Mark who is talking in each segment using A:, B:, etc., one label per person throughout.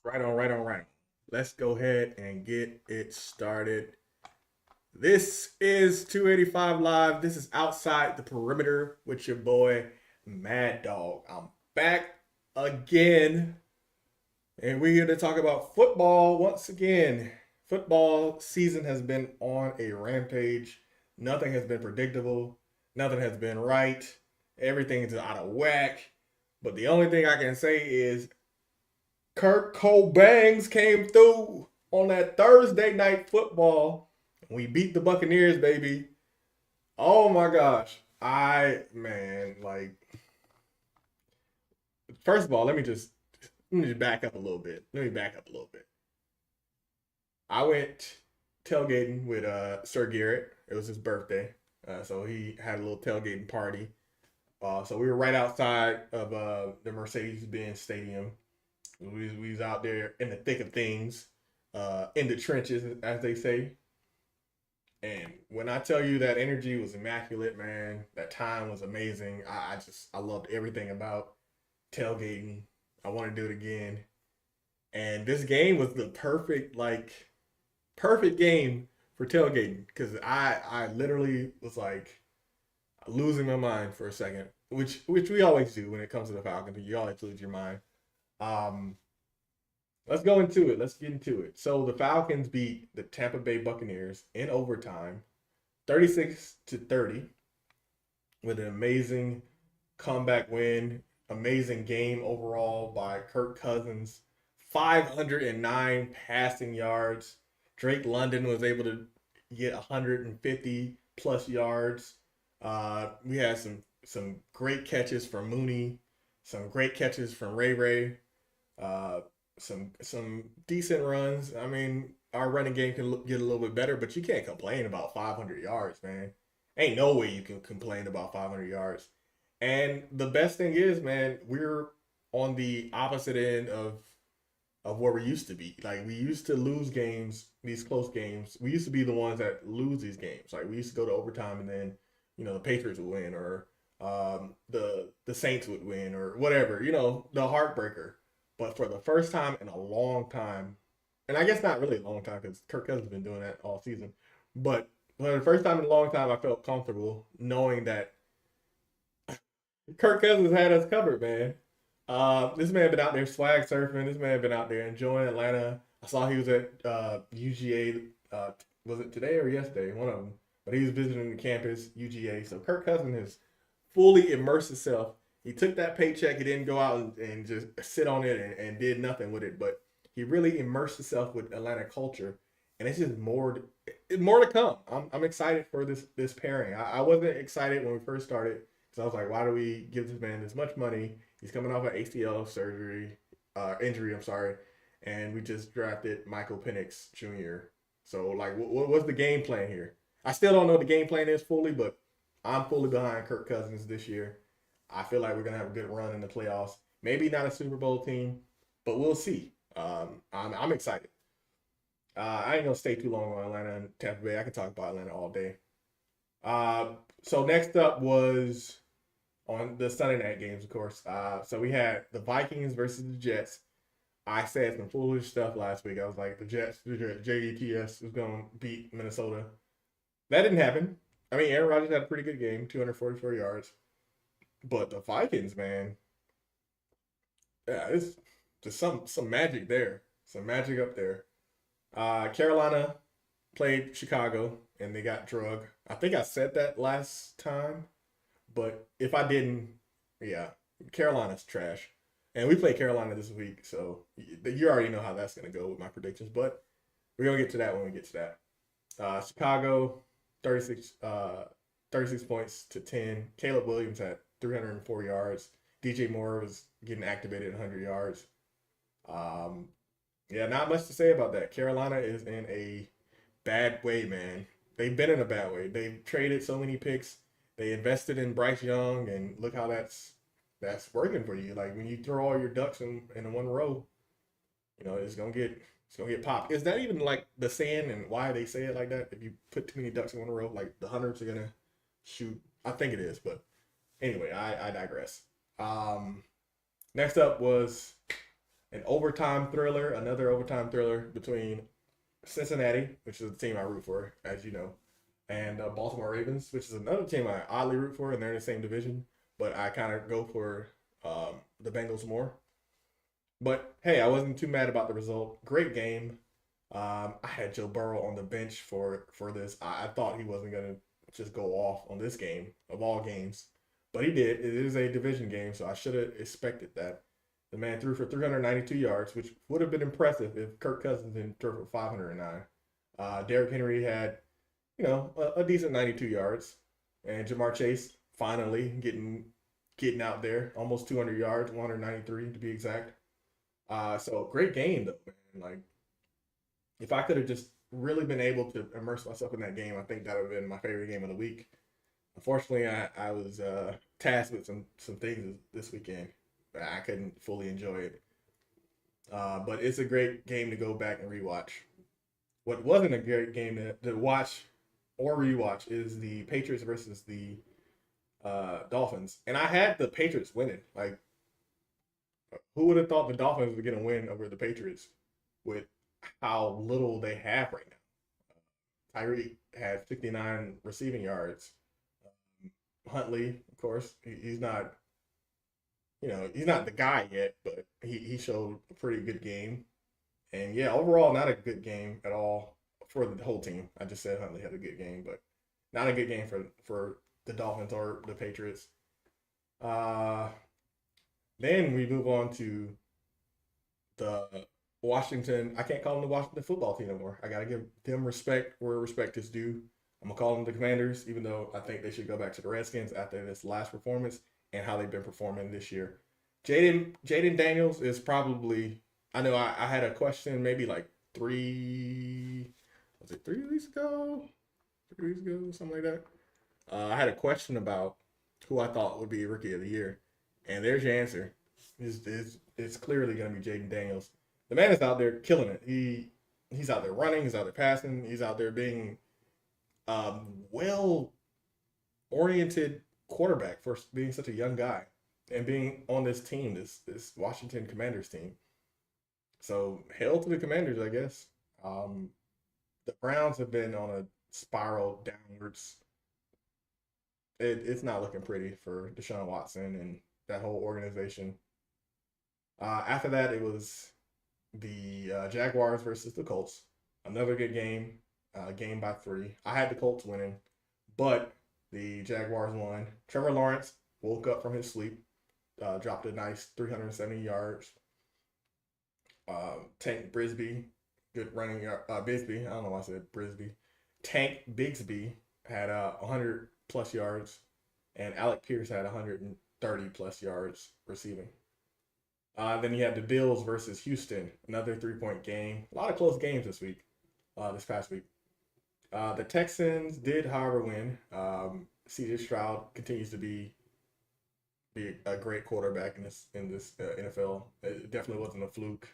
A: Right on, right on, right on. Let's go ahead and get it started. This is 285 Live. This is Outside the Perimeter with your boy, Mad Dog. I'm back again, and we're here to talk about football once again. Football season has been on a rampage. Nothing has been predictable. Nothing has been right. Everything's out of whack. But the only thing I can say is Kurt Cobangs came through on that Thursday night football. We beat the Buccaneers, baby. Oh my gosh. First of all, let me just back up a little bit. Let me back up a little bit. I went tailgating with Sir Garrett. It was his birthday. So he had a little tailgating party. So we were right outside of the Mercedes-Benz Stadium. We was out there in the thick of things, in the trenches, as they say. And when I tell you that energy was immaculate, man, that time was amazing. I loved everything about tailgating. I want to do it again. And this game was the perfect game for tailgating because I literally was like losing my mind for a second, which we always do when it comes to the Falcons. You always lose your mind. Um, let's go into it. Let's get into it. So the Falcons beat the Tampa Bay Buccaneers in overtime, 36-30, with an amazing comeback win, amazing game overall by Kirk Cousins, 509 passing yards. Drake London was able to get 150 plus yards. We had some great catches from Mooney, some great catches from Ray Ray. Uh, some decent runs. I mean, our running game can get a little bit better, but you can't complain about 500 yards, man. Ain't no way you can complain about 500 yards. And the best thing is, man, we're on the opposite end of where we used to be. Like we used to lose games, these close games. We used to be the ones that lose these games. Like we used to go to overtime and then the Patriots would win or the Saints would win or whatever. The heartbreaker. But for the first time in a long time, and I guess not really a long time because Kirk Cousins has been doing that all season, but for the first time in a long time, I felt comfortable knowing that Kirk Cousins had us covered, man. This man been out there swag surfing. This man been out there enjoying Atlanta. I saw he was at UGA. Was it today or yesterday? One of them. But he was visiting the campus, UGA. So Kirk Cousins has fully immersed himself. He took that paycheck. He didn't go out and just sit on it and did nothing with it. But he really immersed himself with Atlanta culture. And it's just more to come. I'm excited for this pairing. I wasn't excited when we first started. So I was like, why do we give this man this much money? He's coming off an ACL injury. I'm sorry, and we just drafted Michael Penix Jr. So like, what's the game plan here? I still don't know what the game plan is fully, but I'm fully behind Kirk Cousins this year. I feel like we're gonna have a good run in the playoffs. Maybe not a Super Bowl team, but we'll see. I'm excited. I ain't gonna stay too long on Atlanta and Tampa Bay. I can talk about Atlanta all day. So next up was on the Sunday night games, of course. So we had the Vikings versus the Jets. I said some foolish stuff last week. I was like, the JETS was going to beat Minnesota. That didn't happen. I mean, Aaron Rodgers had a pretty good game, 244 yards. But the Vikings, man, yeah, it's just some magic there. Some magic up there. Carolina played Chicago and they got drug. I think I said that last time. But if I didn't, yeah, Carolina's trash. And we play Carolina this week, so you already know how that's going to go with my predictions. But we're going to get to that when we get to that. Chicago, 36, 36 points to 10. Caleb Williams had 304 yards. DJ Moore was getting activated at 100 yards. Um, yeah, not much to say about that. Carolina is in a bad way, man. They've been in a bad way. They've traded so many picks. They invested in Bryce Young, and look how that's working for you. Like when you throw all your ducks in one row, it's gonna get popped. Is that even like the saying and why they say it like that? If you put too many ducks in one row, like the hunters are gonna shoot. I think it is, but anyway, I digress. Um, Next up was an overtime thriller, another overtime thriller between Cincinnati, which is the team I root for, as you know, and Baltimore Ravens, which is another team I oddly root for, and they're in the same division, but I kind of go for the Bengals more. But hey, I wasn't too mad about the result. Great game. I had Joe Burrow on the bench for this. I thought he wasn't gonna just go off on this game of all games, but he did. It is a division game, so I should have expected that. The man threw for 392 yards, which would have been impressive if Kirk Cousins didn't throw for 509. Derrick Henry had, a decent 92 yards, and Jamar Chase finally getting out there, almost 200 yards, 193 to be exact. So great game though, man. Like if I could have just really been able to immerse myself in that game, I think that would have been my favorite game of the week. Unfortunately, I was tasked with some things this weekend. I couldn't fully enjoy it. But it's a great game to go back and rewatch. What wasn't a great game to watch or rewatch is the Patriots versus the Dolphins. And I had the Patriots winning. Like, who would have thought the Dolphins were going to win over the Patriots with how little they have right now? Tyreek had 59 receiving yards. Huntley, of course, he's not, he's not the guy yet, but he showed a pretty good game. And yeah, overall, not a good game at all for the whole team. I just said Huntley had a good game, but not a good game for the Dolphins or the Patriots. Uh, then we move on to the Washington. I can't call them the Washington football team anymore. I gotta give them respect where respect is due. I'm gonna call them the Commanders, even though I think they should go back to the Redskins after this last performance and how they've been performing this year. Jaden Daniels is probably. I know I had a question maybe like 3 weeks ago? 3 weeks ago, something like that. I had a question about who I thought would be Rookie of the Year, and there's your answer. It's clearly going to be Jaden Daniels. The man is out there killing it. He's out there running. He's out there passing. He's out there being well oriented quarterback for being such a young guy and being on this team, this Washington Commanders team. So hail to the Commanders, I guess. The Browns have been on a spiral downwards. It's not looking pretty for Deshaun Watson and that whole organization. After that, it was the Jaguars versus the Colts. Another good game, game by 3. I had the Colts winning, but the Jaguars won. Trevor Lawrence woke up from his sleep, dropped a nice 370 yards. Tank Brisby, good running. Bisbee, I don't know why I said Brisby. Tank Bigsby had 100 plus yards, and Alec Pierce had 130 plus yards receiving. Then you had the Bills versus Houston, another 3-point game. A lot of close games this past week. The Texans did, however, win. C.J. Stroud continues to be a great quarterback in this NFL. It definitely wasn't a fluke.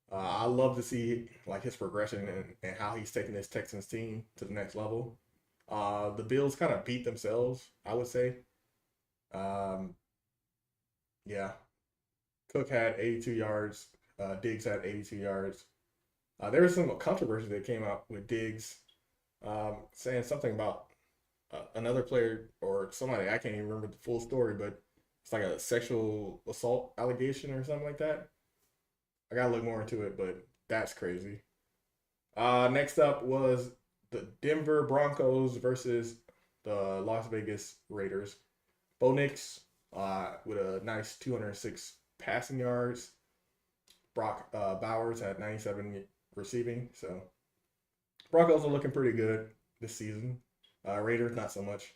A: I love to see like his progression and how he's taking this Texans team to the next level. The Bills kind of beat themselves, I would say. Yeah, Cook had 82 yards. Diggs had 82 yards. There was some controversy that came out with Diggs saying something about another player or somebody. I can't even remember the full story, but it's like a sexual assault allegation or something like that. I gotta look more into it, but that's crazy. Next up was the Denver Broncos versus the Las Vegas Raiders. Bo Nix with a nice 206 passing yards. Brock Bowers had 97 receiving. So Broncos are looking pretty good this season. Raiders not so much.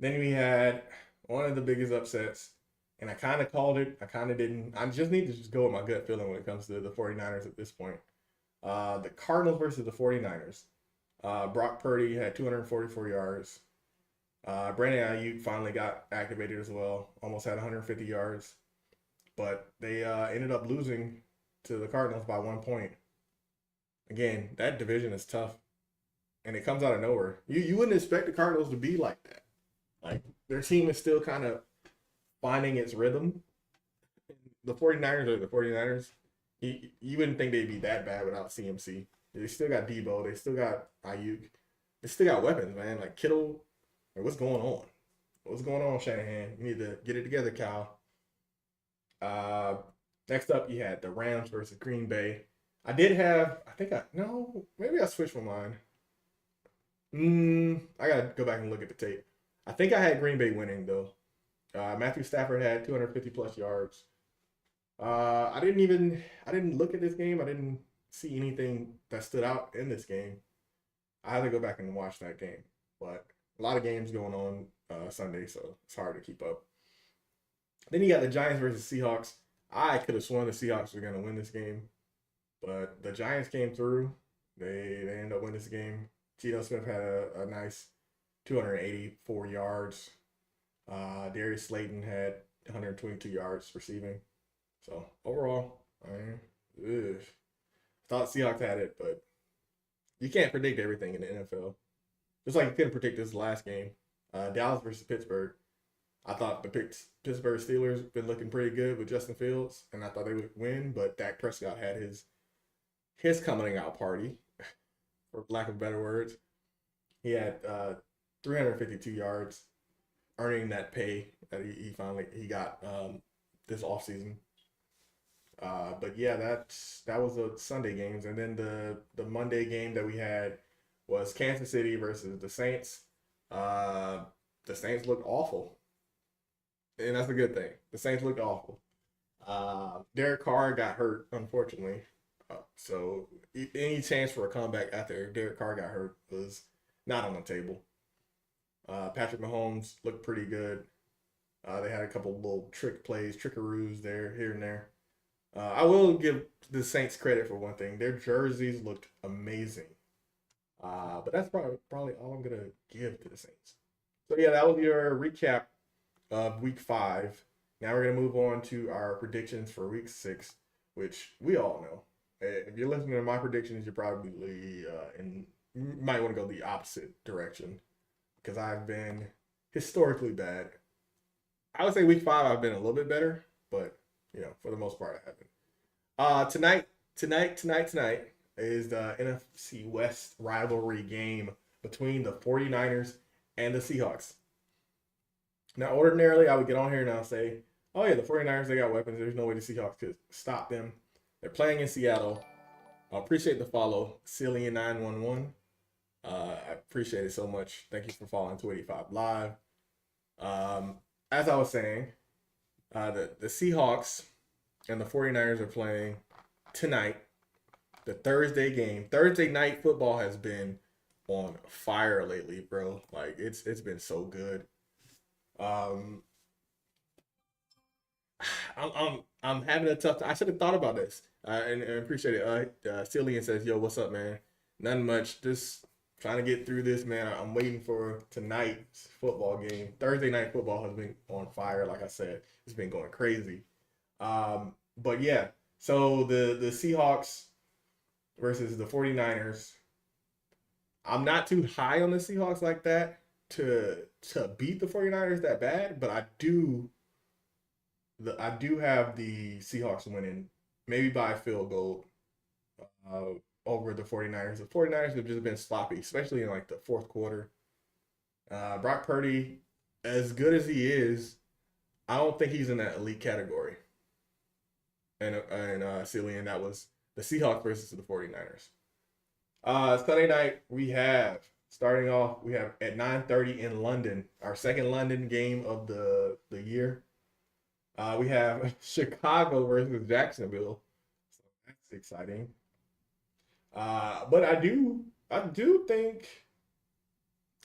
A: Then we had one of the biggest upsets, and I kind of called it. I kind of didn't. I just need to just go with my gut feeling when it comes to the 49ers at this point. The Cardinals versus the 49ers. Brock Purdy had 244 yards. Brandon Ayuk finally got activated as well. Almost had 150 yards. But they ended up losing to the Cardinals by 1 point. Again, that division is tough. And it comes out of nowhere. You wouldn't expect the Cardinals to be like that. Like, their team is still kind of finding its rhythm. the 49ers are the 49ers. You wouldn't think they'd be that bad without CMC. They still got Debo. They still got Ayuk. They still got weapons, man. Like Kittle. Like, what's going on? What's going on, Shanahan? You need to get it together, Cal. Uh, Next up, you had the Rams versus Green Bay. I did have, I think I, no, maybe I switched my mind. I gotta go back and look at the tape. I think I had Green Bay winning though. Matthew Stafford had 250 plus yards. I didn't look at this game. I didn't see anything that stood out in this game. I had to go back and watch that game. But a lot of games going on Sunday, so it's hard to keep up. Then you got the Giants versus Seahawks. I could have sworn the Seahawks were going to win this game, but the Giants came through. They ended up winning this game. Geno Smith had a nice 284 yards. Darius Slayton had 122 yards receiving. So overall, I mean, thought Seahawks had it, but you can't predict everything in the NFL. Just like you couldn't predict this last game, Dallas versus Pittsburgh. I thought the Pittsburgh Steelers been looking pretty good with Justin Fields, and I thought they would win, but Dak Prescott had his coming out party, for lack of better words. He had 352 yards, earning that pay that he finally got this offseason. But yeah, that was the Sunday games, and then the Monday game that we had was Kansas City versus the Saints. The Saints looked awful, and that's a good thing. The Saints looked awful. Derek Carr got hurt, unfortunately. So any chance for a comeback after Derek Carr got hurt was not on the table. Patrick Mahomes looked pretty good. They had a couple little trickaroos there, here and there. I will give the Saints credit for one thing. Their jerseys looked amazing. But that's probably all I'm going to give to the Saints. So yeah, that was your recap of week 5. Now we're going to move on to our predictions for week 6, which we all know. If you're listening to my predictions, you're probably you might want to go the opposite direction because I've been historically bad. I would say week 5 I've been a little bit better, but for the most part I haven't. Tonight is the NFC West rivalry game between the 49ers and the Seahawks. Now, ordinarily, I would get on here and I'll say, oh yeah, the 49ers, they got weapons. There's no way the Seahawks could stop them. They're playing in Seattle. I appreciate the follow, Cillian911. I appreciate it so much. Thank you for following 285 Live. As I was saying, the Seahawks and the 49ers are playing tonight, the Thursday game. Thursday night football has been on fire lately, bro. Like it's been so good. I'm having a tough time. I should have thought about this. And appreciate it. Cillian says, "Yo, what's up, man? Nothing much. Just trying to get through this, man. I'm waiting for tonight's football game. Thursday night football has been on fire. Like I said, it's been going crazy. But yeah, so the Seahawks versus the 49ers. I'm not too high on the Seahawks like that to beat the 49ers that bad, but I do have the Seahawks winning, maybe by a field goal over the 49ers. The 49ers have just been sloppy, especially in like the fourth quarter. Brock Purdy, as good as he is, I don't think he's in that elite category. And Cillian, that was the Seahawks versus the 49ers. Sunday night, starting off, we have at 9:30 in London, our second London game of the year. We have Chicago versus Jacksonville. So that's exciting. But I do think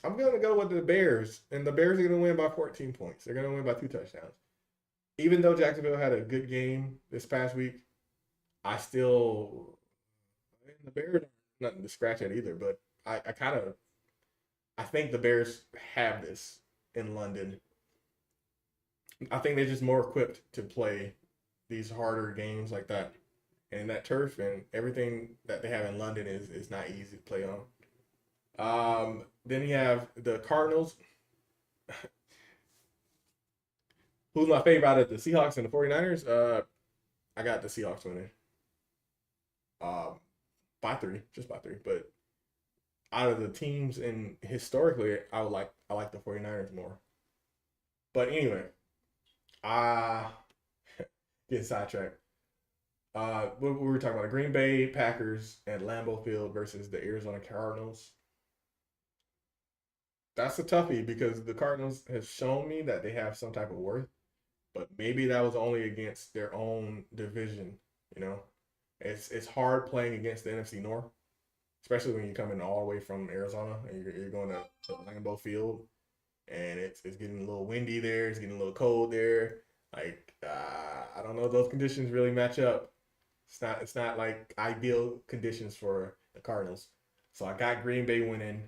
A: I'm going to go with the Bears. And the Bears are going to win by 14 points. They're going to win by 2 touchdowns. Even though Jacksonville had a good game this past week, the Bears are nothing to scratch at either. But I think the Bears have this in London. I think they're just more equipped to play these harder games like that. And that turf and everything that they have in London is not easy to play on. Then you have the Cardinals. Who's my favorite out of the Seahawks and the 49ers? I got the Seahawks winning. Um, by 3, just by 3. But out of the teams and historically, I like the 49ers more. But anyway, uh get sidetracked. What we were talking about, the Green Bay Packers at Lambeau Field versus the Arizona Cardinals. That's a toughie because the Cardinals have shown me that they have some type of worth, but maybe that was only against their own division. You know, it's hard playing against the NFC North, especially when you're coming all the way from Arizona and you're going to Lambeau Field, and it's getting a little windy there. It's getting a little cold there. Like I don't know if those conditions really match up. It's not like ideal conditions for the Cardinals. So I got Green Bay winning.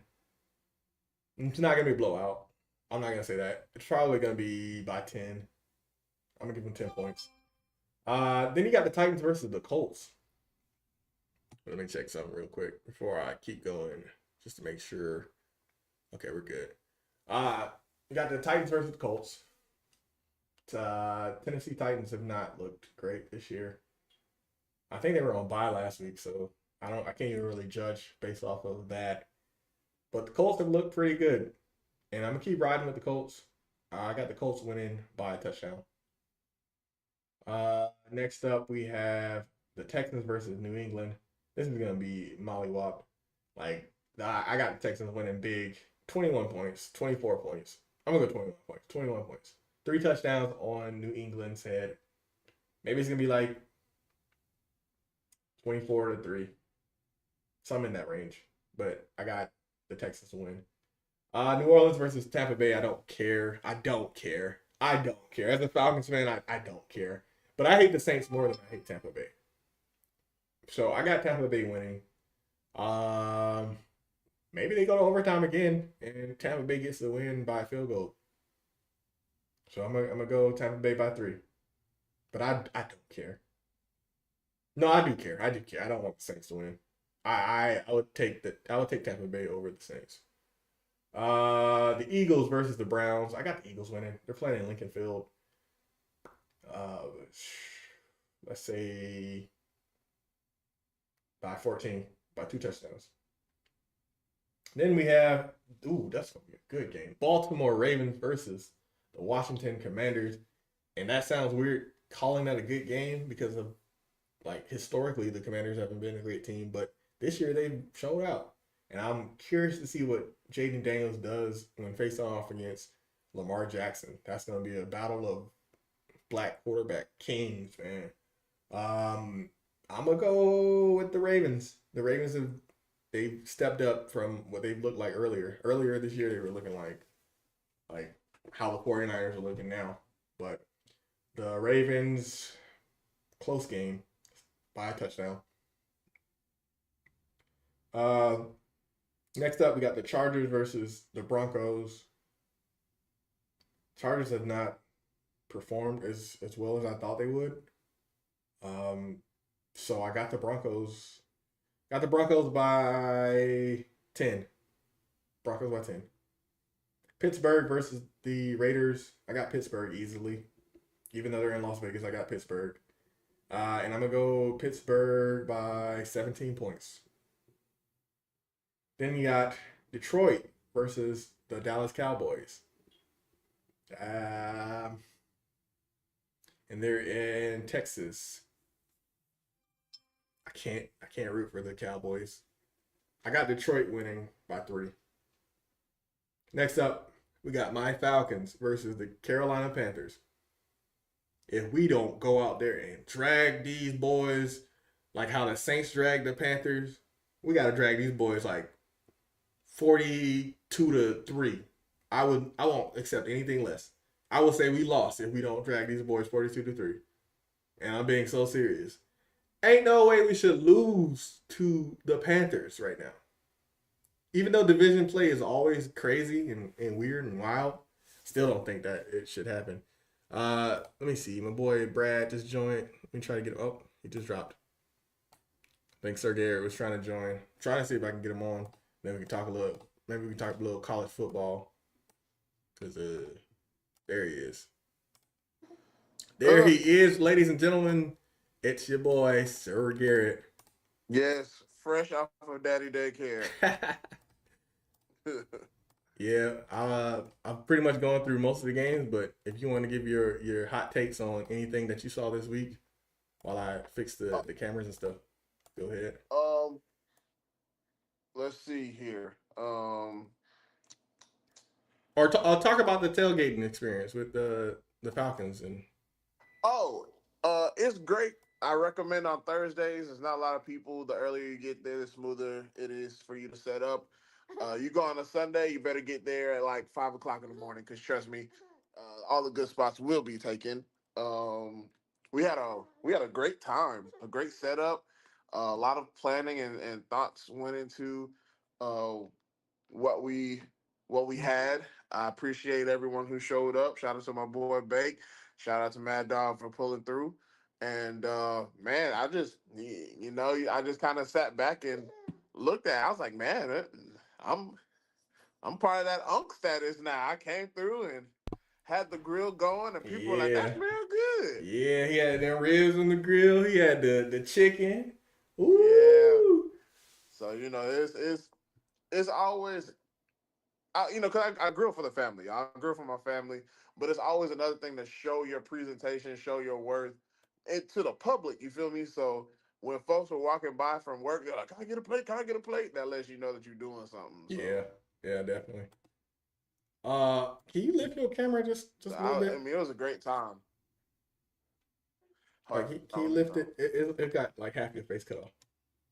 A: It's not gonna be a blowout. I'm not gonna say that. It's probably gonna be by 10. I'm gonna give them 10 points. Then you got the Titans versus the Colts. Let me check something real quick before I keep going, just to make sure. Okay, we're good. You got the Titans versus the Colts. Tennessee Titans have not looked great this year. I think they were on bye last week, so I can't even really judge based off of that. But the Colts have looked pretty good, and I'm gonna keep riding with the Colts. I got the Colts winning by a touchdown. Next up we have the Texans versus New England. This is gonna be mollywop. Like I got the Texans winning big, 21 points, 24 points. I'm gonna go 21 points, 21 points. 3 touchdowns on New England's head. Maybe it's gonna be like 24-3, something in that range. But I got the Texans to win. New Orleans versus Tampa Bay. I don't care. I don't care. I don't care. As a Falcons fan, I don't care. But I hate the Saints more than I hate Tampa Bay. So I got Tampa Bay winning. Um, Maybe they go to overtime again, and Tampa Bay gets the win by a field goal. So I'm gonna go Tampa Bay by 3. But I don't care. No, I do care. I do care. I don't want the Saints to win. I would take Tampa Bay over the Saints. The Eagles versus the Browns. I got the Eagles winning. They're playing in Lincoln Field. Uh, let's say by 14, by 2 touchdowns. Then we have, that's gonna be a good game. Baltimore Ravens versus the Washington Commanders, and that sounds weird calling that a good game because of like historically the Commanders haven't been a great team, but this year they've showed out. And I'm curious to see what Jaden Daniels does when facing off against Lamar Jackson. That's going to be a battle of black quarterback kings, man. I'm gonna go with the Ravens. The Ravens they've stepped up from what they've looked like earlier. Earlier this year they were looking like how the 49ers are looking now. But the Ravens, close game by a touchdown. Uh, Next up, we got the Chargers versus the Broncos. Chargers have not performed as well as I thought they would. Um, so I got the Broncos. Got the Broncos by 10. Broncos by 10. Pittsburgh versus the Raiders. I got Pittsburgh easily. Even though they're in Las Vegas, I got Pittsburgh. And I'm going to go Pittsburgh by 17 points. Then you got Detroit versus the Dallas Cowboys. And they're in Texas. I can't root for the Cowboys. I got Detroit winning by 3. Next up, we got my Falcons versus the Carolina Panthers. If we don't go out there and drag these boys like how the Saints drag the Panthers, we got to drag these boys like 42-3. I won't accept anything less. I will say we lost if we don't drag these boys 42-3. And I'm being so serious. Ain't no way we should lose to the Panthers right now. Even though division play is always crazy and weird and wild, still don't think that it should happen. Let me see. My boy Brad just joined. Let me try to get him. Oh, he just dropped. I think Sir Garrett was trying to join. I'm trying to see if I can get him on. Then we can talk a little. Maybe we can talk a little college football. Cause there he is. There he is, ladies and gentlemen. It's your boy, Sir Garrett.
B: Yes, fresh off of daddy daycare.
A: Yeah, I've pretty much gone through most of the games, but if you want to give your hot takes on anything that you saw this week while I fix the cameras and stuff, go ahead.
B: um, let's see here.
A: Or I'll talk about the tailgating experience with the Falcons and
B: Oh, it's great. I recommend on Thursdays. There's not a lot of people. The earlier you get there, the smoother it is for you to set up. You go on a Sunday, you better get there at like 5 o'clock in the morning, because trust me, all the good spots will be taken. Um, we had a great time, a great setup. A lot of planning and thoughts went into uh, what we what we had. I appreciate everyone who showed up. Shout out to my boy Bake. Shout out to Mad Dog for pulling through. And man, I just kind of sat back and looked at it. I was like, man, I'm I'm part of that unk status now. I came through and had the grill going, and people were like, that
A: yeah,
B: smell good.
A: yeah, he had them ribs on the grill. He had the chicken.
B: Yeah.
A: Ooh,
B: So it's always because I grill for the family. I grill for my family, but it's always another thing to show your presentation, show your worth, and to the public. You feel me? So when folks are walking by from work, they're like, "Can I get a plate? Can I get a plate?" That lets you know that you're doing something.
A: yeah,
B: So,
A: yeah, definitely. Can you lift your camera just a little
B: I
A: bit?
B: mean, it was a great time.
A: Like,
B: Hold
A: can
B: on,
A: you
B: let me
A: lift
B: know.
A: it got like half your face cut off.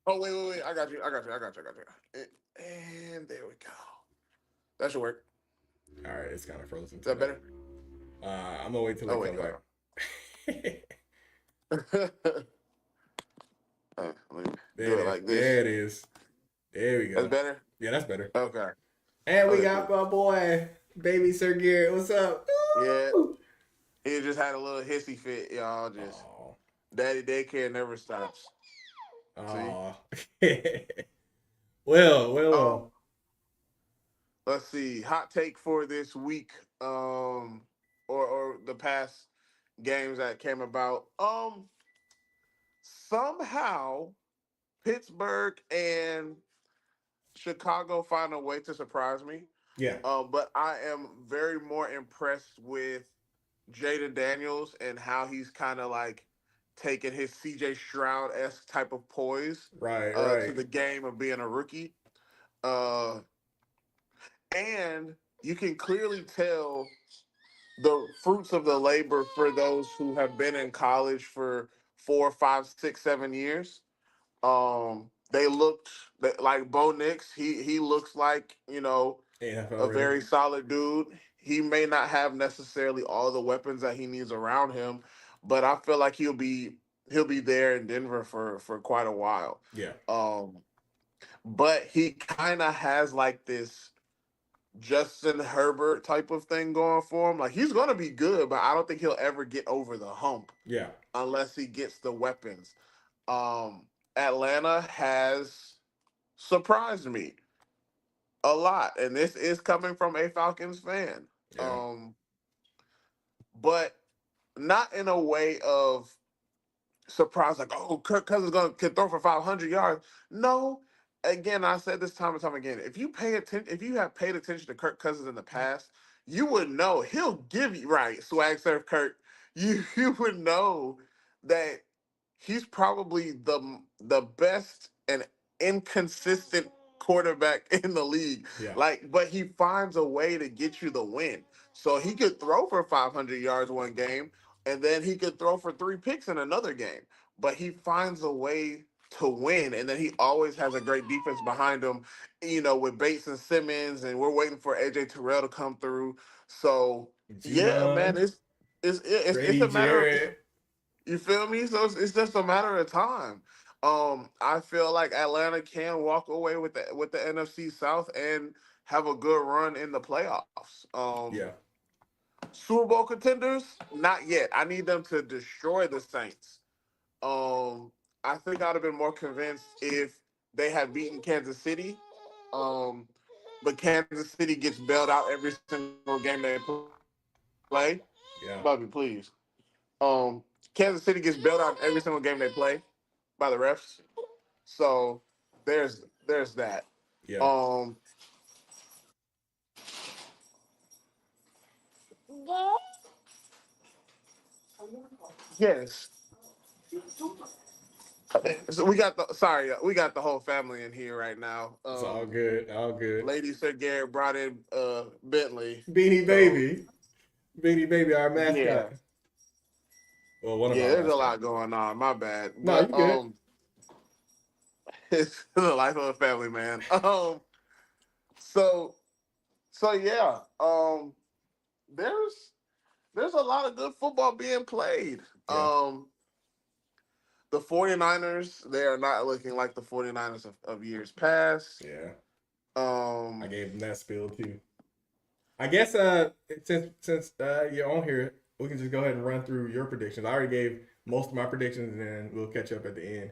B: Oh, wait. I got you. I got you. And there we go. That should work.
A: All right, it's kind of frozen
B: Is
A: to
B: that
A: that.
B: better?
A: I'm gonna wait till
B: Oh,
A: it
B: wait,
A: come
B: hold
A: back.
B: on. Let me
A: There
B: do
A: it
B: it
A: is.
B: like
A: There
B: this.
A: it is. There we
B: That's
A: go.
B: better?
A: Yeah, that's better.
B: Okay.
A: And we
B: Okay,
A: got
B: cool.
A: my boy, baby Sir Garrett. What's up?
B: Yeah.
A: Ooh!
B: He just had a little hissy fit, y'all. Just
A: Oh,
B: daddy daycare never stops. See?
A: oh. Well.
B: Um, let's see. Hot take for this week. Or the past games that came about. Somehow Pittsburgh and Chicago find a way to surprise me.
A: Yeah,
B: But I am very more impressed with Jaden Daniels and how he's kind of like taking his CJ Stroud esque type of poise to
A: right.
B: the game of being a rookie. Uh, and you can clearly tell the fruits of the labor for those who have been in college for 4, 5, 6, 7 years. They looked like Bo Nix. He looks like
A: NFL
B: a
A: ready.
B: very solid dude. He may not have necessarily all the weapons that he needs around him, but I feel like he'll be there in Denver for quite a while.
A: Yeah,
B: Um, but he kind of has like this Justin Herbert type of thing going for him. Like he's gonna be good, but I don't think he'll ever get over the hump
A: yeah,
B: unless he gets the weapons. Um, Atlanta has surprised me a lot, and this is coming from a Falcons fan.
A: yeah,
B: Um, but not in a way of surprise, like, oh, Kirk Cousins can throw for 500 yards. No, again, I said this time and time again. If you have paid attention to Kirk Cousins in the past, you would know he'll give you right swag surf Kirk. You would know that he's probably the best and inconsistent quarterback in the league.
A: yeah,
B: Like, but he finds a way to get you the win. So he could throw for 500 yards one game, and then he could throw for 3 picks in another game. But he finds a way to win, and then he always has a great defense behind him. With Bates and Simmons, and we're waiting for AJ Terrell to come through. So yeah, man,
A: Judon,
B: it's
A: Grady
B: a matter of,
A: Jarrett.
B: you feel me? So it's just a matter of time. I feel like Atlanta can walk away with the NFC South and have a good run in the playoffs.
A: Yeah,
B: Super Bowl contenders, not yet. I need them to destroy the Saints. Um, I think I'd have been more convinced if they had beaten Kansas City. Um, but Kansas City gets bailed out every single game they play. Bobby, please. Um, Kansas City gets bailed out every single game they play by the refs. So there's that.
A: Yeah.
B: Um, yes. So we got the whole family in here right now.
A: It's all good. All good.
B: Lady Sir Garrett brought in Bentley.
A: Beanie
B: So
A: Baby. Beanie Baby, our
B: yeah.
A: mascot. Well, one of
B: Yeah,
A: our
B: there's a
A: mascots.
B: lot going on. My bad.
A: No, you
B: But
A: good.
B: it's the life of a family man. So yeah. There's there's a lot of good football being played.
A: Yeah.
B: The 49ers, they are not looking like the 49ers of years past.
A: Yeah. I
B: Um,
A: gave them that spill too. I guess since you're on here, we can just go ahead and run through your predictions. I already gave most of my predictions, and then we'll catch up at the end.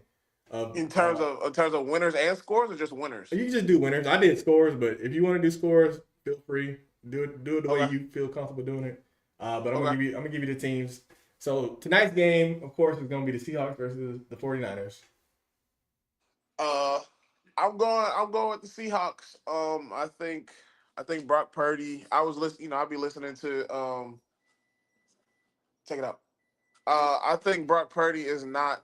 A: Of
B: in terms of winners and scores, or just winners.
A: you can just do winners. I did scores, but if you want to do scores, feel free. Do it the way
B: Okay.
A: you feel comfortable doing it. But
B: Okay.
A: I'm gonna give you the teams. So tonight's game, of course, is gonna be the Seahawks versus the 49ers.
B: Uh, I'm going with the Seahawks. I think Brock Purdy. I was listening. I'll be listening to check it out. I think Brock Purdy is not.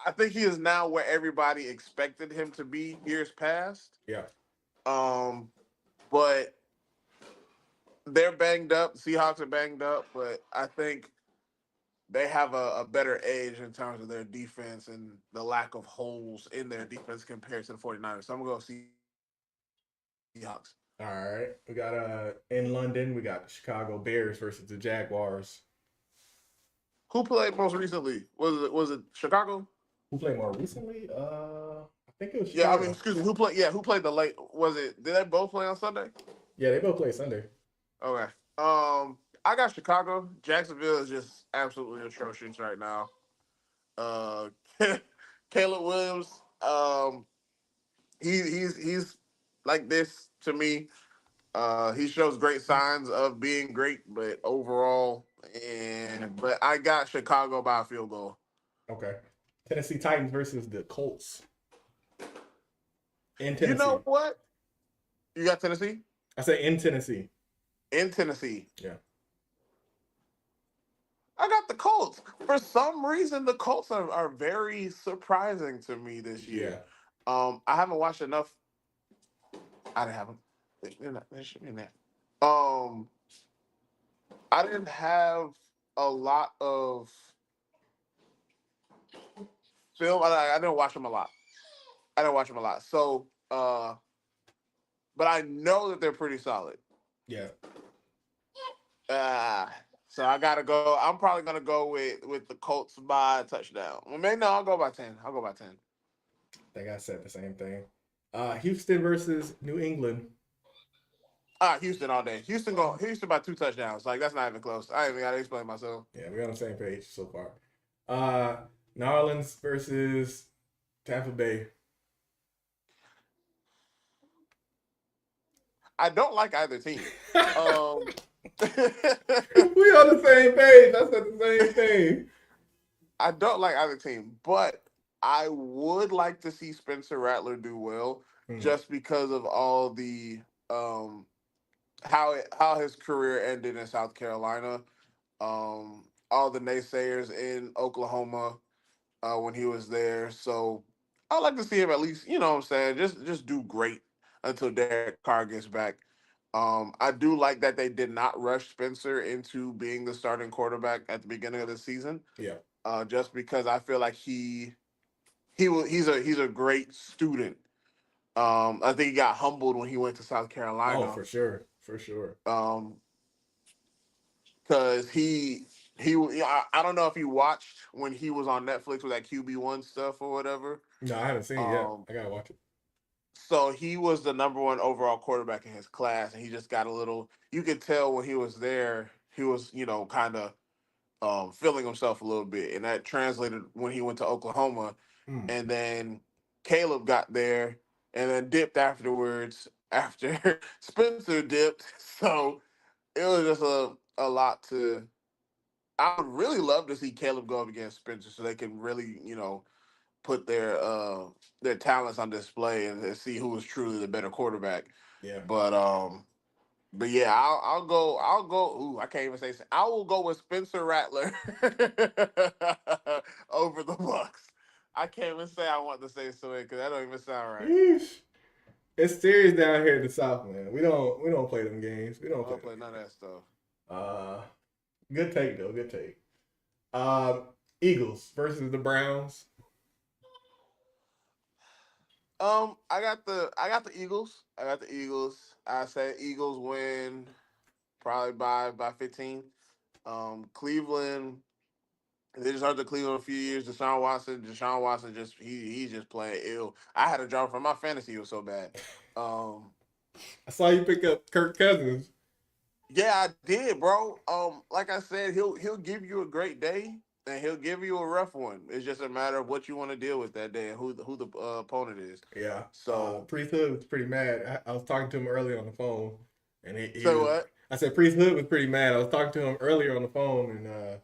B: I think he is now where everybody expected him to be years past.
A: Yeah.
B: But they're banged up. Seahawks are banged up, but I think they have a better edge in terms of their defense and the lack of holes in their defense compared to the 49ers. So I'm going to go Seahawks.
A: All right. We got in London, we got the Chicago Bears versus the Jaguars.
B: Who played most recently? Was it Chicago?
A: Who played more recently? I think it was
B: Yeah, I
A: Chicago.
B: mean, excuse me. Who played the late? Was it? Did they both play on Sunday?
A: Yeah, they both play Sunday.
B: Okay. I got Chicago. Jacksonville is just absolutely atrocious right now. Uh, Caleb Williams. He's like this to me. He shows great signs of being great, but overall, but I got Chicago by a field goal.
A: Okay. Tennessee Titans versus the Colts in
B: You
A: Tennessee.
B: know what? You got Tennessee?
A: I say in Tennessee.
B: In Tennessee.
A: Yeah.
B: I got the Colts. For some reason, the Colts are very surprising to me this year.
A: Yeah.
B: I haven't watched enough. I didn't have them. They should be in there. I didn't have a lot of film. I didn't watch them a lot. So, but I know that they're pretty solid.
A: Yeah.
B: So I gotta go. I'm probably gonna go with the Colts by a touchdown. Well, maybe no. I'll go by 10.
A: I think I said the same thing. Houston versus New England.
B: Houston all day. Houston by 2 touchdowns. Like that's not even close. I ain't even gotta explain myself.
A: Yeah, we're on the same page so far. New Orleans versus Tampa Bay.
B: I don't like either team.
A: We on the same page. I said the same thing.
B: I don't like either team, but I would like to see Spencer Rattler do well, just because of all the how his career ended in South Carolina. All the naysayers in Oklahoma when he was there. So I'd like to see him at least, you know what I'm saying, just do great until Derek Carr gets back. I do like that they did not rush Spencer into being the starting quarterback at the beginning of the season.
A: Yeah.
B: Just because I feel like he's a great student. I think he got humbled when he went to South Carolina.
A: Oh, for sure.
B: Because I don't know if you watched when he was on Netflix with that QB1 stuff or whatever.
A: No, I haven't seen it yet. I gotta watch it.
B: So he was the number 1 overall quarterback in his class, and he just got a little. You could tell when he was there, he was kind of feeling himself a little bit, and that translated when he went to Oklahoma, and then Caleb got there, and then dipped afterwards after Spencer dipped. So it was just a lot to. I would really love to see Caleb go up against Spencer so they can really, put their talents on display and see who is truly the better quarterback.
A: Yeah.
B: But but yeah, I'll go. I'll go. Ooh, I can't even say. I will go with Spencer Rattler over the Bucks. I can't even say I want to say so because that don't even sound right.
A: Yeesh. It's serious down here in the South, man. We don't play them games. We
B: I
A: don't play
B: don't
A: them
B: play none of
A: games.
B: that stuff.
A: Uh, good take though. Good take. Um, Eagles versus the Browns.
B: I got the Eagles. I got the Eagles. I say Eagles win probably by 15. Cleveland. They just heard the Cleveland a few years. Deshaun Watson just he's just playing ill. I had a drop from my fantasy. It was so bad. Um,
A: I saw you pick up Kirk Cousins.
B: yeah, I did, bro. Like I said, he'll give you a great day and he'll give you a rough one. It's just a matter of what you want to deal with that day and who the opponent is.
A: Yeah.
B: So,
A: Priest Hood was pretty mad. I was talking to him earlier on the phone, and he
B: so
A: was.
B: what,
A: I said Priest Hood was pretty mad. I was talking to him earlier on the phone, and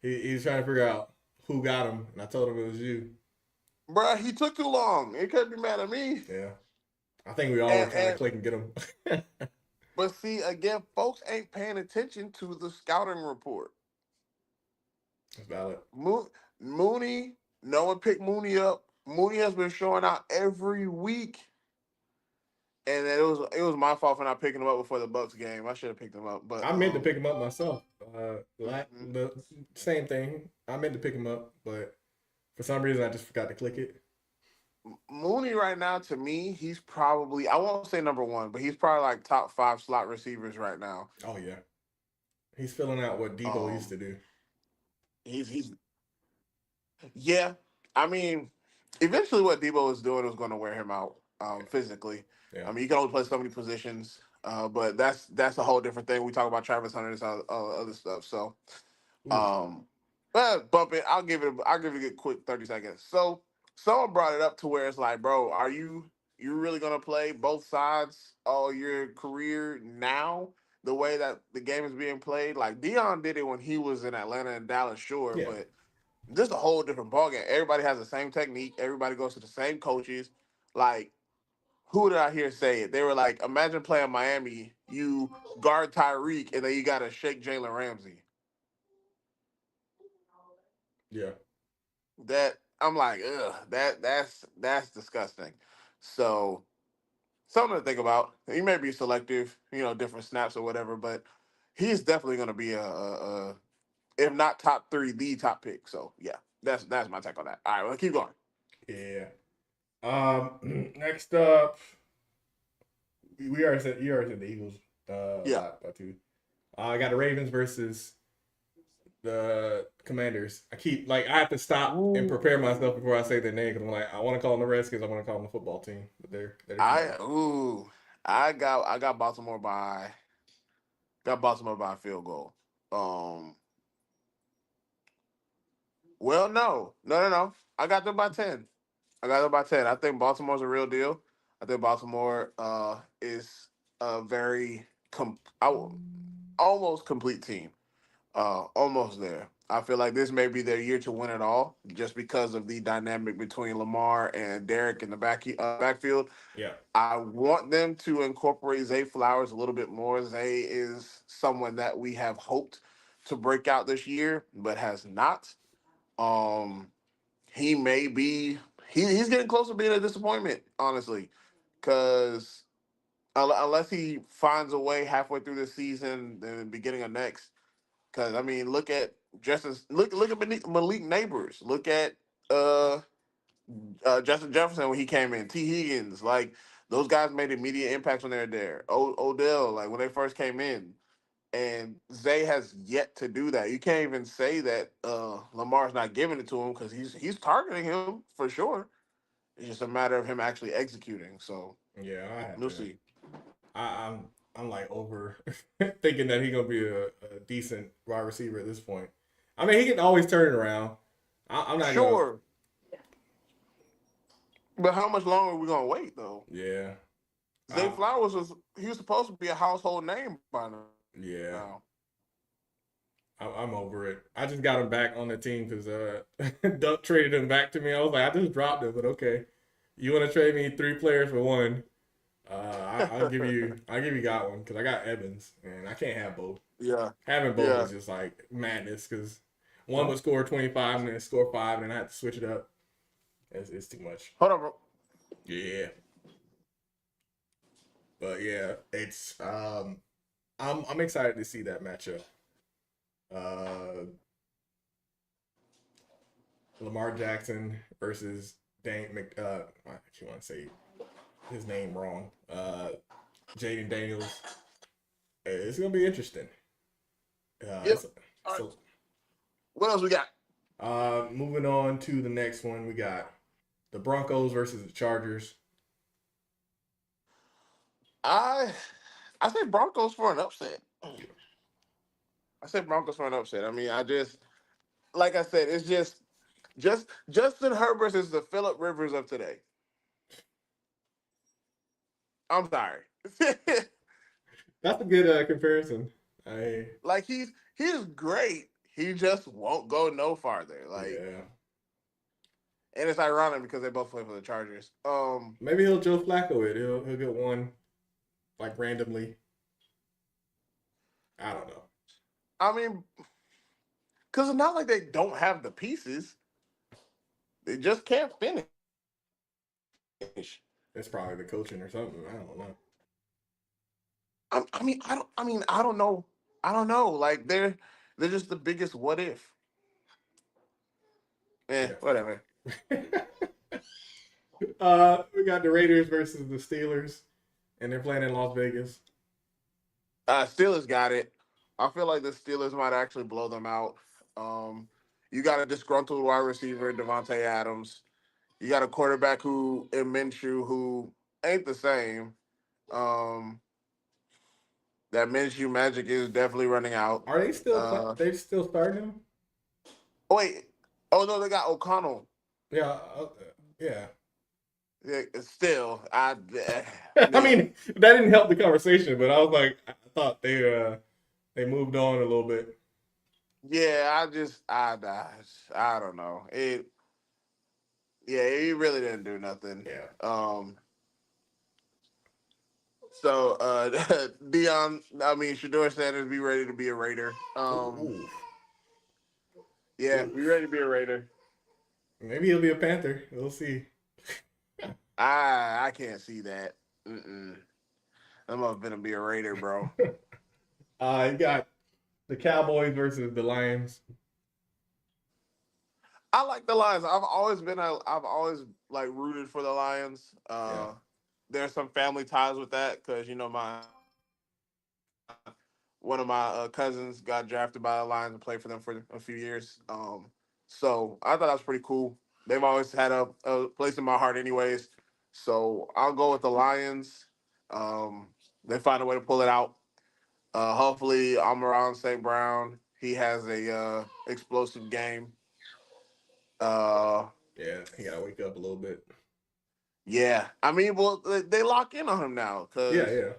A: he was trying to figure out who got him, and I told him it was you.
B: bro? He took too long. He couldn't be mad at me.
A: Yeah. I think we all were trying to
B: And
A: click and get him.
B: but see again, folks ain't paying attention to the scouting report.
A: That's valid.
B: Mooney, no one picked Mooney up. Mooney has been showing out every week, and it was my fault for not picking him up before the Bucks game. I should have picked him up, but
A: I meant to pick him up myself.
B: mhm.
A: The same thing. I meant to pick him up, but for some reason I just forgot to click it.
B: Mooney right now to me, he's probably I won't say number one, but he's probably like top five slot receivers right now.
A: Oh yeah, he's filling out what Debo used
B: Um,
A: to do.
B: he's yeah. I mean, eventually what Debo was doing was going to wear him out physically.
A: Yeah.
B: I mean, you can only play so many positions, but that's a whole different thing. We talk about Travis Hunter and all other stuff. So,
A: Oof.
B: but bump it. I'll give it a quick 30 seconds. So someone brought it up to where it's like, bro, you really gonna play both sides all your career now? The way that the game is being played, like Dion did it when he was in Atlanta and Dallas, sure,
A: Yeah.
B: but just a whole different ballgame. Everybody has the same technique. Everybody goes to the same coaches. Like, who did I hear say it? They were like, imagine playing Miami, you guard Tyreek, and then you got to shake Jalen Ramsey.
A: Yeah.
B: That I'm like, ugh, that's disgusting. So something to think about. He may be selective, different snaps or whatever, but he's definitely going to be a if not top three, the top pick. So yeah, that's my take on that. All right, well, keep going.
A: Yeah. Next up, we already said you already said the Eagles.
B: Yeah.
A: By two. I got the Ravens versus the Commanders. I have to stop and prepare myself before I say their name because I'm like I want to call them the Redskins. I want to call them the football team, but they're the
B: I
A: Commanders.
B: ooh, I got Baltimore by a field goal. Um, well, no. I got them by 10. I got them by 10. I think Baltimore's a real deal. I think Baltimore is a very almost complete team. Almost there. I feel like this may be their year to win it all, just because of the dynamic between Lamar and Derek in the backfield.
A: Yeah.
B: I want them to incorporate Zay Flowers a little bit more. Zay is someone that we have hoped to break out this year, but has not. Um, he may be he's getting close to being a disappointment, honestly, because unless he finds a way halfway through the season, the beginning of next. Because I mean, look at look at Malik Neighbors. Look at uh, Justin Jefferson when he came in. T. Higgins, like those guys made immediate impacts when they were there. Odell, like when they first came in, and Zay has yet to do that. You can't even say that Lamar's not giving it to him because he's targeting him for sure. It's just a matter of him actually executing. So
A: Yeah, I have
B: we'll
A: to.
B: see.
A: I'm like over thinking that he's gonna be a decent wide receiver at this point. I mean, he can always turn it around. I'm not gonna.
B: Sure, but how much longer are we gonna wait though?
A: Yeah.
B: Zay
A: I,
B: Flowers he was supposed to be a household name by
A: yeah.
B: now.
A: I'm over it. I just got him back on the team because Duck traded him back to me. I was like, I just dropped him, but okay. You want to trade me 3 players for one? I'll give you Godwin because I got Evans and I can't have both.
B: Yeah,
A: Having both
B: yeah.
A: is just like madness because one would score 25 and then score 5 and then I have to switch it up. It's too much.
B: Hold on, bro.
A: Yeah, but yeah, it's I'm excited to see that matchup. Uh, Lamar Jackson versus Dane Mc. I can't want to say his name wrong. Jaden Daniels. It's gonna be interesting.
B: Yep. All right.
A: So,
B: What else we got?
A: moving on to the next one, we got the Broncos versus the Chargers.
B: I I say Broncos for an upset. I said Broncos for an upset. I mean, I just like I said, it's just Justin Herbert is the Phillip Rivers of today. I'm sorry.
A: That's a good comparison. I
B: Like he's great. He just won't go no farther. Like,
A: Yeah.
B: and it's ironic because they both play for the Chargers.
A: Maybe he'll Joe Flacco it. He'll get one like randomly. I don't know.
B: I mean, because it's not like they don't have the pieces. They just can't finish.
A: It's probably the coaching or something. I don't know.
B: I don't know. I don't know. Like they're just the biggest what if. Whatever.
A: Yeah. We got the Raiders versus the Steelers, and they're playing in Las Vegas.
B: Steelers got it. I feel like the Steelers might actually blow them out. You got a disgruntled wide receiver, Devontae Adams. You got a quarterback who in Minshew who ain't the same. Um, that Minshew magic is definitely running out.
A: Are they still? They still starting him?
B: Oh wait. Oh no, they got O'Connell.
A: Yeah. Yeah.
B: Yeah, still, I
A: I mean, that didn't help the conversation, but I was like, I thought they moved on a little bit.
B: yeah, I don't know. He really didn't do nothing.
A: Yeah.
B: So Dion, I mean Shador Sanders, be ready to be a Raider.
A: Ooh.
B: Yeah, be ready to be a Raider.
A: Maybe he'll be a Panther. We'll see.
B: I can't see that. I'm gonna be a Raider, bro.
A: You got the Cowboys versus the Lions.
B: I like the Lions. I've always like rooted for the Lions.
A: Yeah.
B: There's some family ties with that because my one of my cousins got drafted by the Lions and played for them for a few years. So I thought that was pretty cool. They've always had a place in my heart, anyways. So I'll go with the Lions. They find a way to pull it out. Hopefully, Amon-Ra St. Brown, he has a explosive game.
A: Yeah, he gotta wake up a little bit.
B: Yeah, I mean, well, they lock in on him now because
A: Yeah.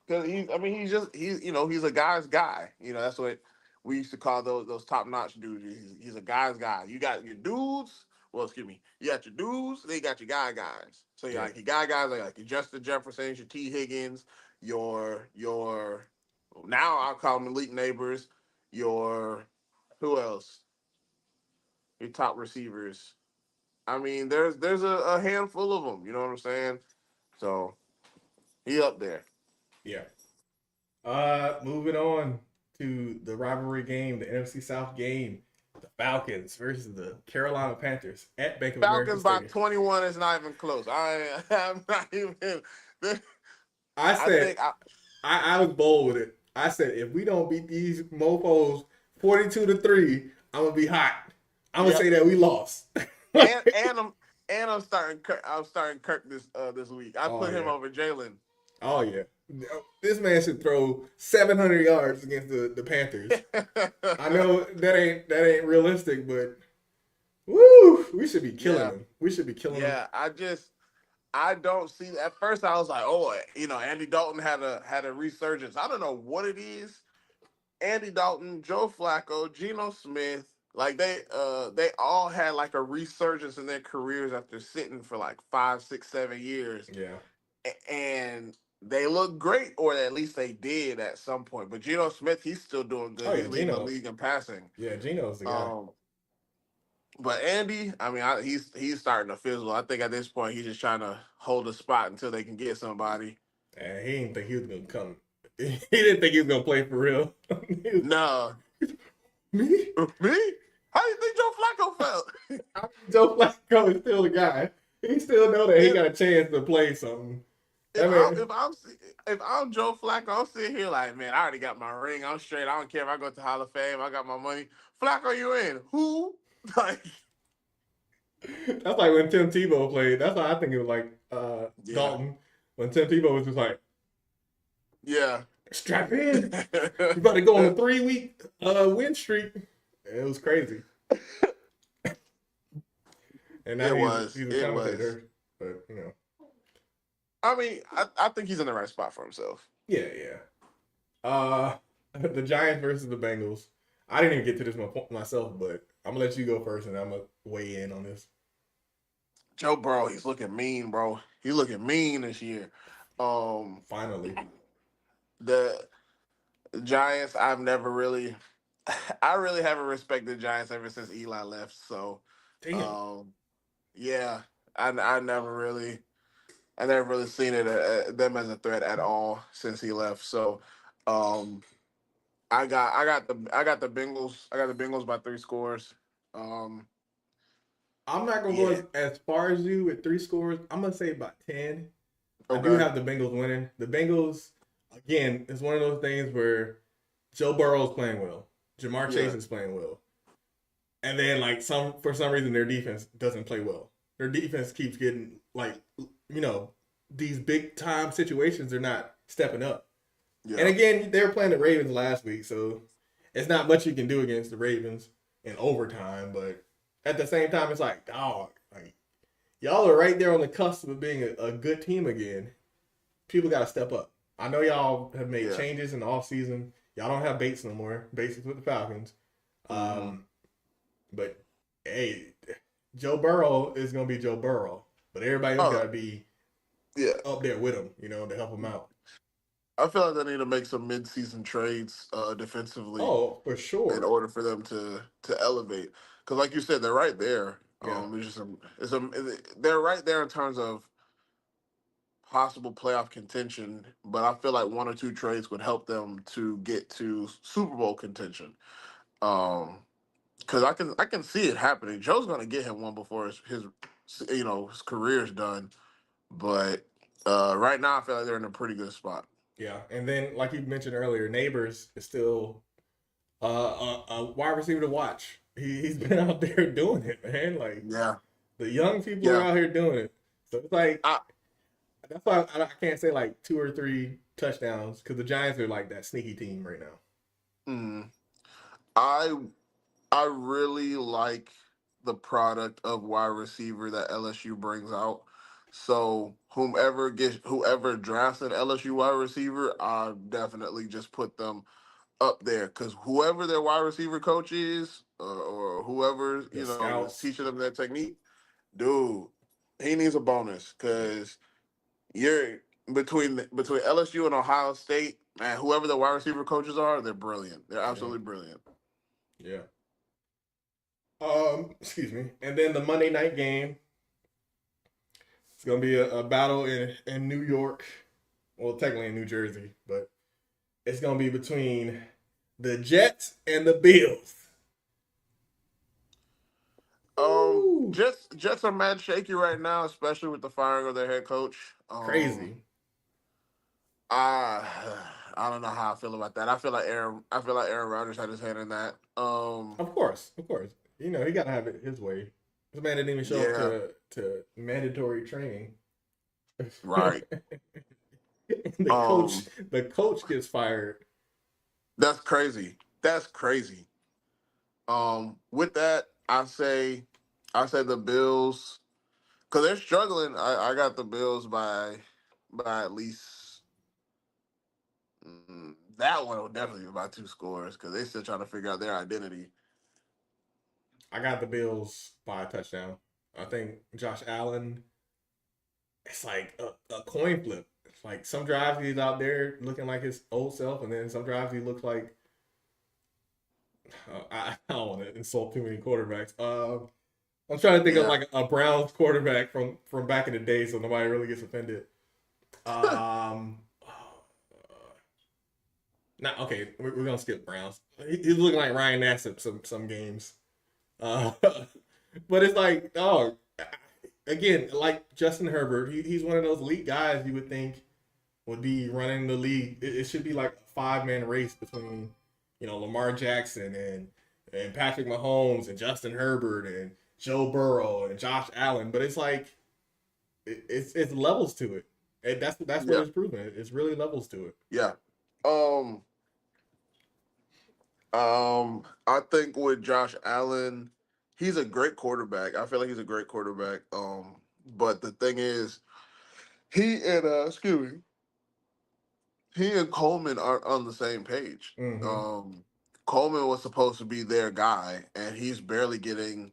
B: he's a guy's guy. That's what we used to call those top notch dudes. He's a guy's guy. You got your dudes. Well, excuse me. You got your dudes. They got your guys. So you like your guys like your Justin Jefferson, your T Higgins, your now I'll call them elite neighbors. Your who else? Your top receivers. I mean, there's a handful of them. You know what I'm saying? So he up there.
A: Yeah. Moving on to the rivalry game, the NFC South game, the Falcons versus the Carolina Panthers at Bank of America
B: Falcons by
A: Stadium.
B: 21 is not even close. I'm not even.
A: I was bold with it. I said if we don't beat these mofos 42-3, I'm gonna be hot. I'm gonna say that we lost.
B: and I'm starting Kirk this week. I put him over Jalen.
A: Oh yeah, this man should throw 700 yards against the Panthers. I know that ain't realistic, but woo, we should be killing them. We should be killing them.
B: Yeah, I don't see. At first, I was like, oh, Andy Dalton had a resurgence. I don't know what it is, Andy Dalton, Joe Flacco, Geno Smith, like they all had like a resurgence in their careers after sitting for like 5, 6, 7 years,
A: Yeah.
B: and they look great, or at least they did at some point. But Geno Smith, he's still doing good.
A: Oh
B: He's
A: yeah,
B: leading the
A: Gino.
B: league in passing.
A: Yeah, Gino's the guy.
B: Um, but Andy, I mean, he's starting to fizzle. I think at this point he's just trying to hold a spot until they can get somebody.
A: And he didn't think he was gonna come. He didn't think he was gonna play for real.
B: No,
A: Me?
B: me? How do you think Joe Flacco felt?
A: Joe Flacco is still the guy. He still know that he got a chance to play something. I
B: If I'm
A: mean,
B: if I'm if I'm Joe Flacco, I'm sitting here like, man, I already got my ring. I'm straight. I don't care if I go to Hall of Fame. I got my money. Flacco, you in? Who? Like,
A: that's like when Tim Tebow played. That's why I think it was like
B: yeah,
A: Dalton. When Tim Tebow was just like,
B: yeah.
A: strap in. You about to go on a 3-week win streak. It was crazy. And now
B: It
A: he's
B: was.
A: a
B: It was.
A: commentator. But
B: I mean, I think he's in the right spot for himself.
A: yeah, yeah. The Giants versus the Bengals. I didn't even get to this myself, but I'm gonna let you go first, and I'm gonna weigh in on this.
B: Joe Burrow, he's looking mean, bro. He's looking mean this year. Um,
A: Finally,
B: the Giants, I've never really, I really haven't respected the Giants ever since Eli left. So,
A: damn.
B: um, yeah, I I never really seen them as a threat at all since he left. So, um, I got the Bengals. I got the Bengals by 3 scores. Um,
A: I'm not gonna go
B: yeah.
A: as far as you with 3 scores. I'm gonna say about 10. I do
B: Okay.
A: have the Bengals winning. The Bengals, again, is one of those things where Joe Burrow's playing well, Jamar Chase
B: Yeah.
A: is playing well, and then like for some reason their defense doesn't play well. Their defense keeps getting like these big time situations. They're not stepping up. And
B: Yeah.
A: again, they were playing the Ravens last week, so it's not much you can do against the Ravens in overtime. But at the same time, it's like, dog, like y'all are right there on the cusp of being a good team again. People got to step up. I know y'all have made
B: Yeah.
A: changes in the off season. Y'all don't have Bates no more. Bates is with the Falcons.
B: Mm-hmm.
A: But hey, Joe Burrow is gonna be Joe Burrow, but everybody else got
B: Oh,
A: to be
B: yeah.
A: up there with him, to help him out.
B: I feel like they need to make some mid-season trades defensively
A: Oh, for
B: in
A: sure.
B: order for them to elevate. Because, like you said, they're right there.
A: Yeah.
B: They're right there in terms of possible playoff contention, but I feel like 1 or 2 trades would help them to get to Super Bowl contention. Because I can see it happening. Joe's gonna get him one before his career's done. But right now, I feel like they're in a pretty good spot.
A: Yeah, and then like you mentioned earlier, Neighbors is still a wide receiver to watch. He's been out there doing it, man. Like
B: Yeah,
A: the young people are
B: yeah.
A: out here doing it. So it's like
B: I,
A: that's why I can't say like 2 or 3 touchdowns because the Giants are like that sneaky team right now.
B: mm, I I really like the product of wide receiver that LSU brings out. So whoever drafts an LSU wide receiver, I definitely just put them up there because whoever their wide receiver coach is, or whoever
A: The
B: is
A: scouts,
B: teaching them that technique, dude, he needs a bonus
A: yeah,
B: because you're between LSU and Ohio State, man. Whoever the wide receiver coaches are, they're brilliant. They're
A: yeah,
B: absolutely brilliant.
A: yeah. Excuse me. And then the Monday night game, it's gonna be a battle in New York. Well, technically in New Jersey, but it's gonna be between the Jets and the Bills. Ooh,
B: Jets are mad shaky right now, especially with the firing of their head coach.
A: crazy.
B: I I don't know how I feel about that. I feel like Aaron Rodgers had his hand in that.
A: Of course, of course. He gotta have it his way. This man didn't even show up
B: Yeah,
A: to mandatory training.
B: right.
A: the coach
B: Um,
A: the coach gets fired.
B: that's crazy. That's crazy. With that, I say the Bills because they're struggling. I got the Bills by at least That one will definitely be by 2 scores because they still trying to figure out their identity.
A: I got the Bills by a touchdown. I think Josh Allen. It's like a coin flip. It's like some drives he's out there looking like his old self, and then some drives he looks like I don't want to insult too many quarterbacks. I'm trying to think of
B: Yeah.
A: like a Browns quarterback from back in the day, so nobody really gets offended. Um, Not okay. We're gonna skip Browns. He's looking like Ryan Nassib some games. Uh, but it's like, oh, again, like Justin Herbert, he's one of those elite guys you would think would be running the league. It should be like a 5-man race between, Lamar Jackson and Patrick Mahomes and Justin Herbert and Joe Burrow and Josh Allen. But it's like it's levels to it. And that's what
B: Yeah.
A: it's proven. It's really levels to it.
B: Yeah. Um. I think with Josh Allen, he's a great quarterback. I feel like he's a great quarterback. But the thing is, he and excuse me, he and Coleman aren't on the same page.
A: Mm-hmm.
B: Coleman was supposed to be their guy, and he's barely getting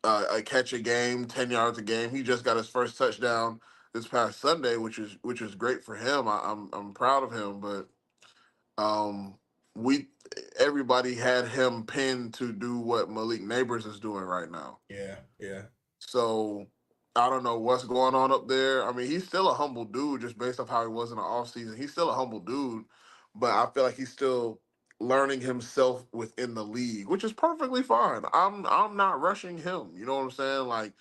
B: a catch a game, 10 yards a game. He just got his first touchdown this past Sunday, which is great for him. I'm proud of him, but um, we everybody had him pinned to do what Malik Neighbors is doing right now.
A: Yeah, yeah,
B: So I don't know what's going on up there. I mean, he's still a humble dude just based off how he was in the offseason. He's still a humble dude, but I feel like he's still learning himself within the league, which is perfectly fine. I'm not rushing him. You know what I'm saying? Like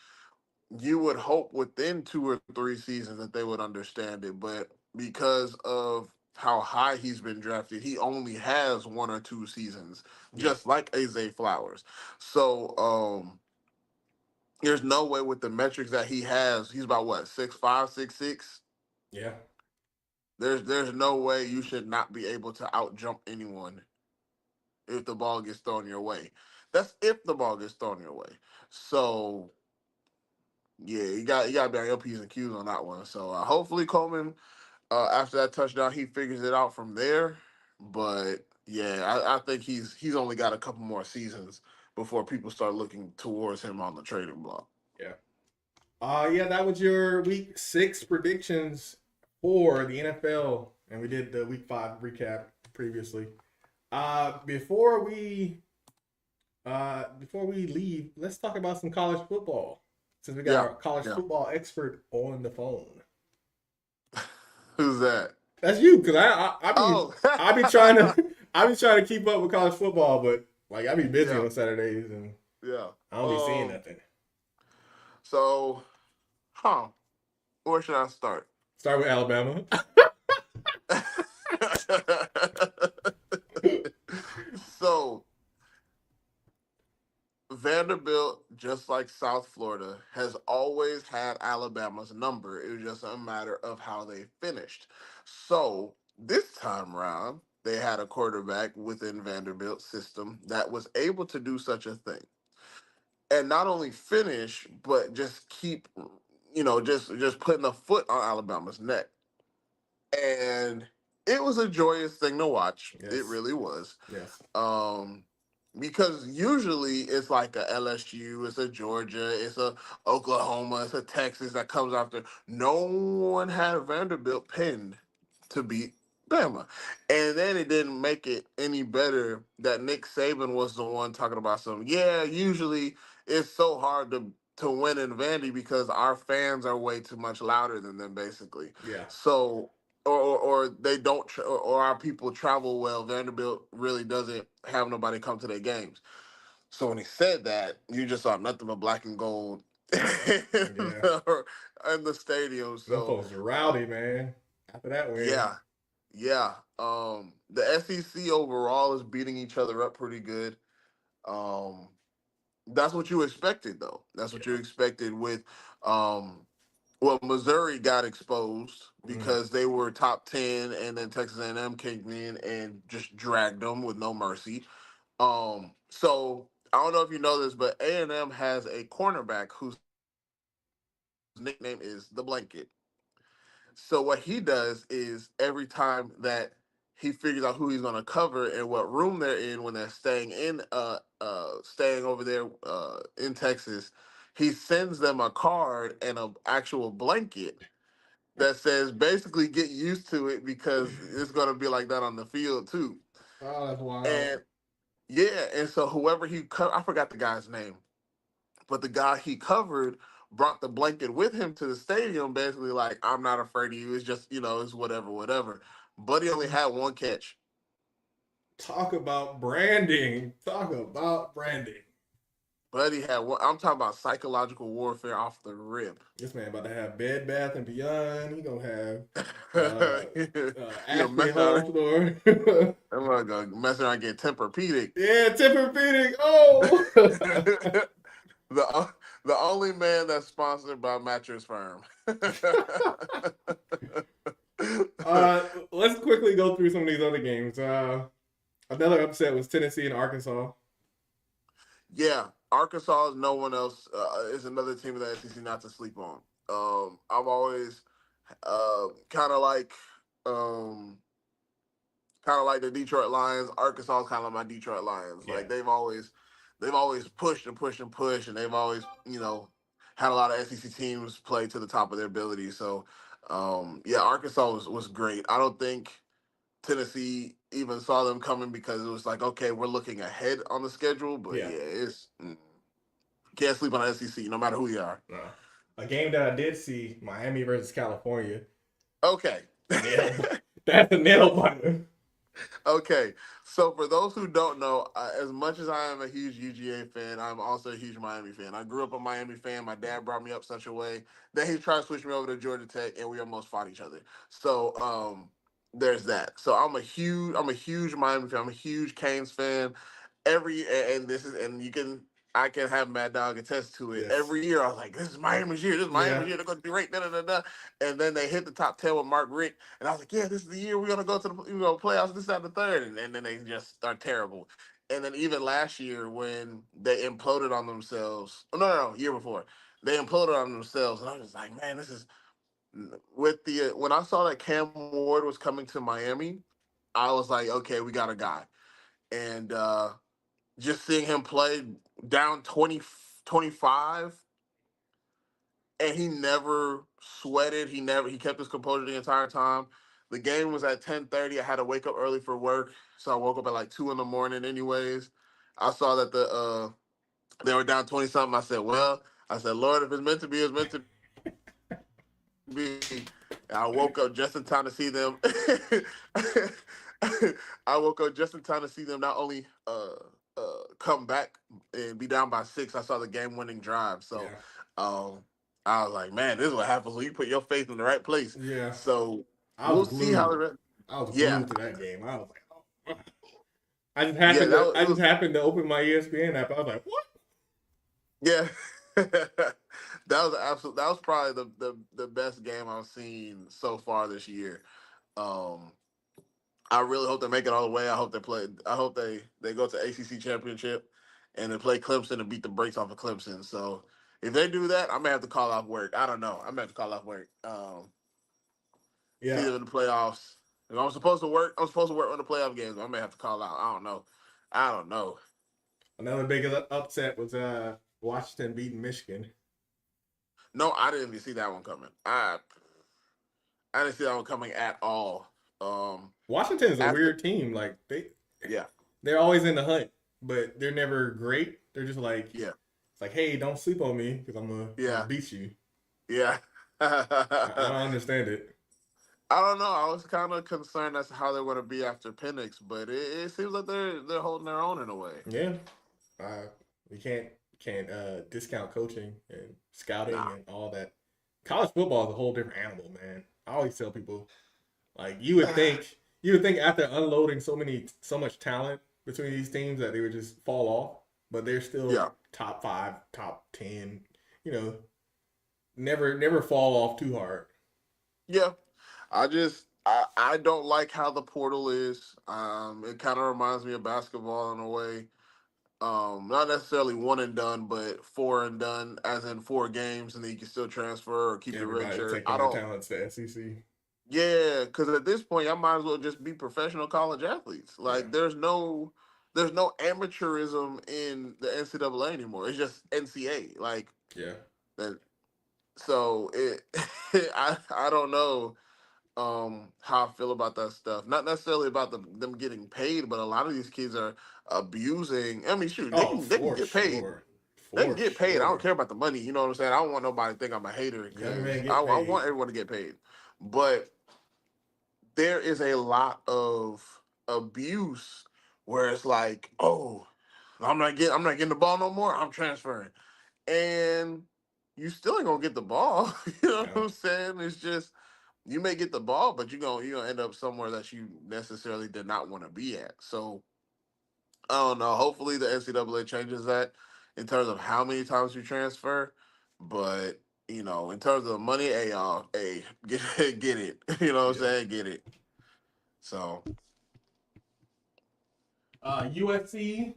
B: you would hope within 2 or 3 seasons that they would understand it, but because of how high he's been drafted, he only has 1 or 2 seasons,
A: yeah,
B: just like Aze Flowers. So there's no way with the metrics that he has, he's about what, 6'5", 6'6".
A: yeah,
B: There's no way you should not be able to out jump anyone if the ball gets thrown your way. That's if the ball gets thrown your way. So yeah, you got to be on your P's and Q's on that one. So hopefully Coleman, after that touchdown, he figures it out from there. But yeah, I think he's only got a couple more seasons before people start looking towards him on the trading block.
A: yeah. Yeah, that was your week 6 predictions for the NFL, and we did the week 5 recap previously. Before we leave, let's talk about some college football. Since we got
B: Yeah,
A: our college
B: yeah.
A: football expert on the phone.
B: Who's that?
A: That's you, cause I be
B: Oh,
A: I be trying to I be trying to keep up with college football, but like I be busy
B: yeah,
A: on Saturdays and
B: yeah.
A: I don't be seeing nothing.
B: So, where should I start?
A: Start with Alabama.
B: So, Vanderbilt, just like South Florida, has always had Alabama's number. It was just a matter of how they finished. So, this time around, they had a quarterback within Vanderbilt's system that was able to do such a thing. And not only finish, but just keep, just putting a foot on Alabama's neck. And it was a joyous thing to watch. It
A: Yes,
B: really was.
A: yes,
B: Um, because usually it's like a LSU, it's a Georgia, it's a Oklahoma, it's a Texas that comes after. No one had Vanderbilt pinned to beat Bama. And then it didn't make it any better that Nick Saban was the one talking about some, yeah, usually it's so hard to win in Vandy because our fans are way too much louder than them, basically.
A: yeah,
B: So or they don't or our people travel well. Vanderbilt really doesn't have nobody come to their games. So when he said that, you just saw nothing but black and gold in
A: yeah.
B: the stadium.
A: Them
B: So
A: folks are
B: uh,
A: rowdy, man. After that win,
B: yeah, yeah. The SEC overall is beating each other up pretty good. Um, that's what you expected, though. That's what you
A: yeah.
B: expected with um, well, Missouri got exposed
A: Mm.
B: because they were top 10, and then Texas A&M came in and just dragged them with no mercy. So I don't know if you know this, but A&M has a cornerback whose nickname is the Blanket. So what he does is every time that he figures out who he's gonna cover and what room they're in when they're staying over there in Texas. He sends them a card and an actual blanket that says basically get used to it because it's gonna be like that on the field too.
A: Oh, that's wild.
B: And yeah, and so whoever I forgot the guy's name, but the guy he covered brought the blanket with him to the stadium, basically like, I'm not afraid of you. It's just, it's whatever, whatever. But he only had one catch.
A: Talk about branding. Talk about branding.
B: But he had one. I'm talking about psychological warfare off the rip.
A: This man about to have Bed Bath and Beyond. He gonna have Ashley
B: Messing around.
A: Home Store.
B: I'm gonna mess around and get Tempur-Pedic.
A: Yeah, Tempur-Pedic. Oh.
B: The only man that's sponsored by Mattress Firm.
A: Let's quickly go through some of these other games. Another upset was Tennessee and Arkansas.
B: Yeah, Arkansas is no one else. Is another team of the SEC not to sleep on. I've always kind of like the Detroit Lions. Arkansas is kind of like my Detroit Lions.
A: Yeah.
B: Like they've always pushed and pushed and pushed, and they've always had a lot of SEC teams play to the top of their ability. So yeah, Arkansas was great. I don't think Tennessee even saw them coming because it was like, okay, we're looking ahead on the schedule, but yeah, it's can't sleep on the SEC no matter who you are.
A: No. A game that I did see, Miami versus California.
B: Okay.
A: That's a nail biter.
B: Okay, so for those who don't know, as much as I am a huge UGA fan, I'm also a huge Miami fan. I grew up a Miami fan. My dad brought me up such a way that he tried to switch me over to Georgia Tech, and we almost fought each other. So there's that. So I'm a huge Miami fan. I'm a huge Canes fan. I can have Mad Dog attest to it. Yes. Every year I was like, this is Miami's year. This is Miami's year. They're going to be great. Da, da, da, da. And then they hit the top 10 with Mark Richt. And I was like, yeah, this is the year we're going to go to the playoffs. This, that, and the third. And then they just are terrible. And then even last year when they imploded on themselves. Oh, no, year before. They imploded on themselves. And I was just like, man, this is when I saw that Cam Ward was coming to Miami, I was like, okay, we got a guy. And just seeing him play down 20-25, and he never sweated. He kept his composure the entire time. The game was at 10:30. I had to wake up early for work, so I woke up at like 2 a.m. anyways. I saw that they were down 20 something. I said, Lord, if it's meant to be, it's meant to be. I woke up just in time to see them. I woke up just in time to see them not only come back and be down by 6. I saw the game-winning drive. So I was like, man, this is what happens when you put your faith in the right place.
A: Yeah.
B: So we'll see how
A: I was glued to that game. I was like, oh. I just happened to open my ESPN app. I was like, what?
B: Yeah. That was probably the best game I've seen so far this year. I really hope they make it all the way. I hope they go to ACC championship and they play Clemson and beat the brakes off of Clemson. So if they do that, I may have to call off work. I don't know. I may have to call off work. Either in the playoffs. If I'm supposed to work on the playoff games. I may have to call out. I don't know.
A: Another big upset was Washington beating Michigan.
B: No, I didn't even see that one coming. I didn't see that one coming at all.
A: Washington is a weird team. Like they're always in the hunt, but they're never great. They're just like it's like, hey, don't sleep on me because I'm gonna beat you.
B: Yeah,
A: I don't understand it.
B: I don't know. I was kind of concerned as to how they're going to be after Penix, but it seems like they're holding their own in a way.
A: Yeah, we can't discount coaching and scouting and all that. College football is a whole different animal, man. I always tell people, like, you would think after unloading so much talent between these teams that they would just fall off, but they're still top 5, top 10. Never fall off too hard.
B: Yeah, I don't like how the portal is. It kind of reminds me of basketball in a way. Not necessarily one and done, but 4 and done, as in 4 games, and then you can still transfer or keep your red shirt.
A: Taking their talents to SEC.
B: Yeah, because at this point, I might as well just be professional college athletes.
A: Yeah,
B: Like, there's no amateurism in the NCAA anymore. It's just NCA. Like
A: yeah,
B: that. So it, I don't know how I feel about that stuff. Not necessarily about them getting paid, but a lot of these kids are abusing. I mean, shoot,
A: oh,
B: they can
A: for
B: get paid.
A: sure,
B: They can
A: for
B: get paid. I don't
A: sure.
B: care about the money. You know what I'm saying? I don't want nobody to think I'm a hater
A: Young
B: because
A: man
B: I,
A: get
B: I
A: paid.
B: want everyone to get paid. But there is a lot of abuse where it's like, oh, I'm not getting the ball no more. I'm transferring, and you still ain't gonna get the ball. You know what
A: Yeah,
B: I'm saying? It's just you may get the ball, but you're gonna end up somewhere that you necessarily did not want to be at. So I don't know. Hopefully the NCAA changes that in terms of how many times you transfer, but in terms of money, hey y'all, hey, get it. You know what I'm
A: yeah.
B: saying? Get it. So
A: USC,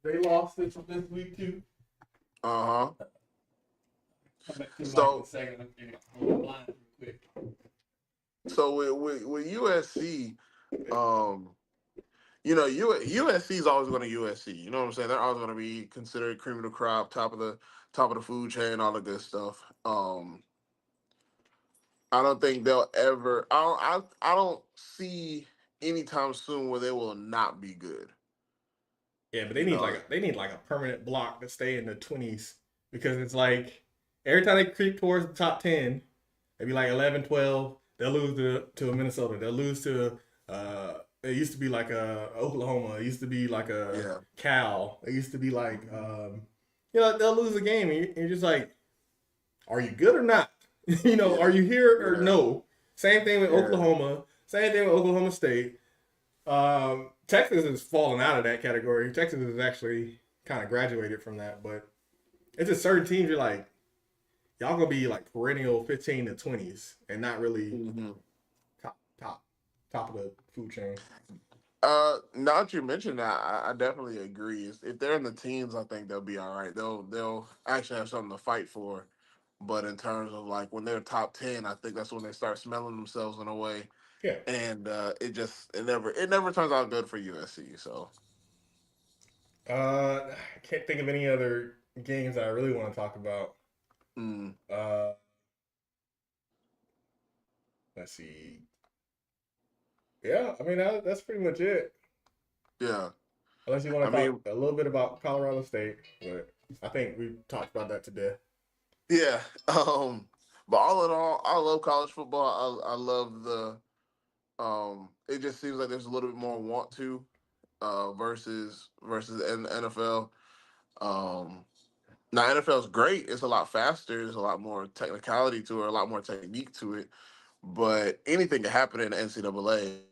A: they lost this week too.
B: uh huh.
A: Come back to like the
B: So
A: second line real quick.
B: so with USC, um, USC is always going to USC. You know what I'm saying? They're always going to be considered cream of the crop, top of the food chain, all the good stuff. I don't think they'll ever. I don't see anytime soon where they will not be good.
A: Yeah, but
B: You know.
A: they need like a permanent block to stay in the 20s because it's like every time they creep towards the top 10, maybe like 11, 12, they'll lose to a Minnesota. They'll lose to it used to be like a Oklahoma. It used to be like a
B: Yeah.
A: Cal. It used to be like they'll lose a game and you're just like, are you good or not? Are
B: Yeah.
A: you here or
B: Yeah.
A: no? Same thing with
B: Yeah.
A: Oklahoma. Same thing with Oklahoma State. Texas is falling out of that category. Texas is actually kind of graduated from that, but it's just certain teams you're like, y'all gonna be like perennial 15 to 20s and not really
B: hmm
A: top top top of the food chain.
B: Now that you mentioned that, I definitely agree. If they're in the teens, I think they'll be all right. They'll actually have something to fight for. But in terms of like when they're top 10, I think that's when they start smelling themselves in a way,
A: Yeah.
B: and it never turns out good for USC. So
A: I can't think of any other games that I really want to talk about.
B: mm,
A: Uh, let's see. Yeah, I mean that's pretty much it.
B: yeah,
A: Unless you want
B: I
A: to talk
B: mean
A: a little bit about Colorado State, but I think we talked about that today.
B: yeah. But all in all, I love college football. I love the It just seems like there's a little bit more want to versus the NFL. Um, Now NFL is great. It's a lot faster. There's a lot more technicality to it, a lot more technique to it. But anything can happen in the NCAA.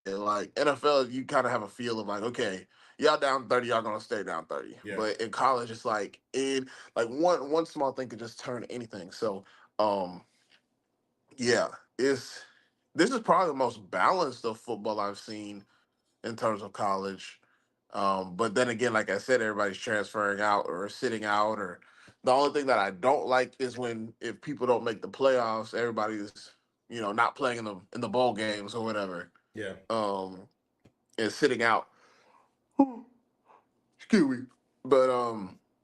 B: And like NFL, you kind of have a feel of like, okay, y'all down 30, y'all gonna stay down 30.
A: Yeah.
B: But in college, it's like one small thing could just turn anything. So um yeah, it's this is probably the most balanced of football I've seen in terms of college. But then again, like I said, everybody's transferring out or sitting out. Or the only thing that I don't like is when if people don't make the playoffs, everybody's not playing in the bowl games or whatever,
A: Yeah.
B: um, and sitting out. Excuse me, but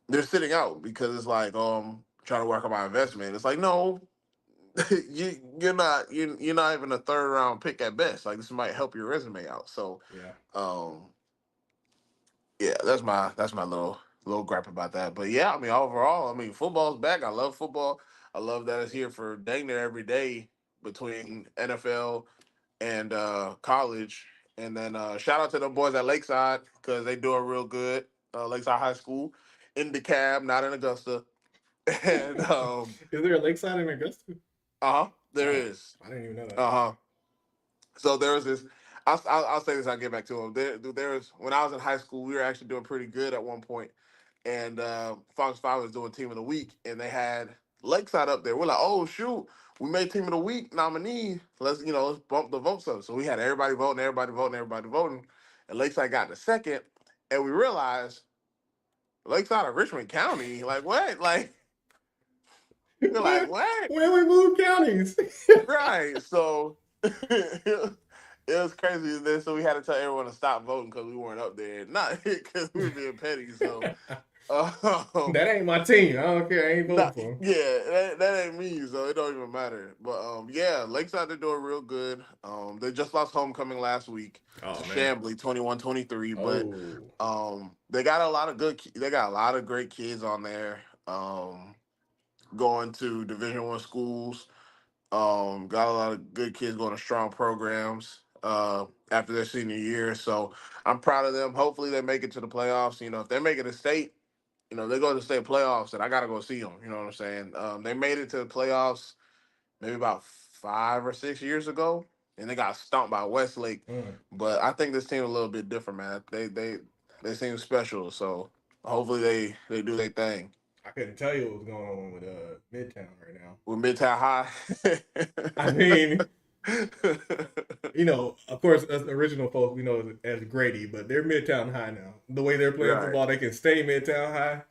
B: they're sitting out because it's like trying to work on my investment. It's like no, you're not even a third round pick at best. Like this might help your resume out. So
A: Yeah.
B: um yeah, that's my little gripe about that. But yeah, I mean overall, I mean football's back. I love football. I love that it's here for dang near every day between NFL and college. And then shout out to the boys at Lakeside because they doing real good. Lakeside High School in DeKalb, not in Augusta. And
A: Is there a lakeside in Augusta?
B: there
A: Oh,
B: is.
A: I didn't even know that.
B: Uh-huh. So there was this. I'll say this. I'll get back to him. There was when I was in high school, we were actually doing pretty good at one point, and Fox Five was doing Team of the Week, and they had Lakeside up there. We're like, oh shoot, we made Team of the Week nominee. Let's bump the votes up. So we had everybody voting, and Lakeside got the second, and we realized Lakeside of Richmond County. Like what? Like You're like, what?
A: When we moved counties.
B: Right. So it was crazy. Then so we had to tell everyone to stop voting because we weren't up there. Not because we were being petty. So
A: That ain't my team. I don't care. I ain't voting
B: nah,
A: for him.
B: yeah, that ain't me, so it don't even matter. But yeah, Lakeside they're doing real good. They just lost homecoming last week to
A: Oh man.
B: Chambly 21-23, but
A: Oh.
B: they got a lot of they got a lot of great kids on there. Going to Division One schools. Got a lot of good kids going to strong programs after their senior year. So I'm proud of them. Hopefully they make it to the playoffs. You know, if they make it to state, you know, they go to the state playoffs, and I gotta go see them. You know what I'm saying? They made it to the playoffs maybe about 5 or 6 years ago, and they got stomped by Westlake.
A: Mm.
B: But I think this team a little bit different, man. They seem special. So hopefully they do their thing.
A: I couldn't tell you what was going on with Midtown right now.
B: With Midtown High.
A: I mean, of course, us original folks we know as Grady, but they're Midtown High now. The way they're playing
B: Right.
A: football, they can stay Midtown High.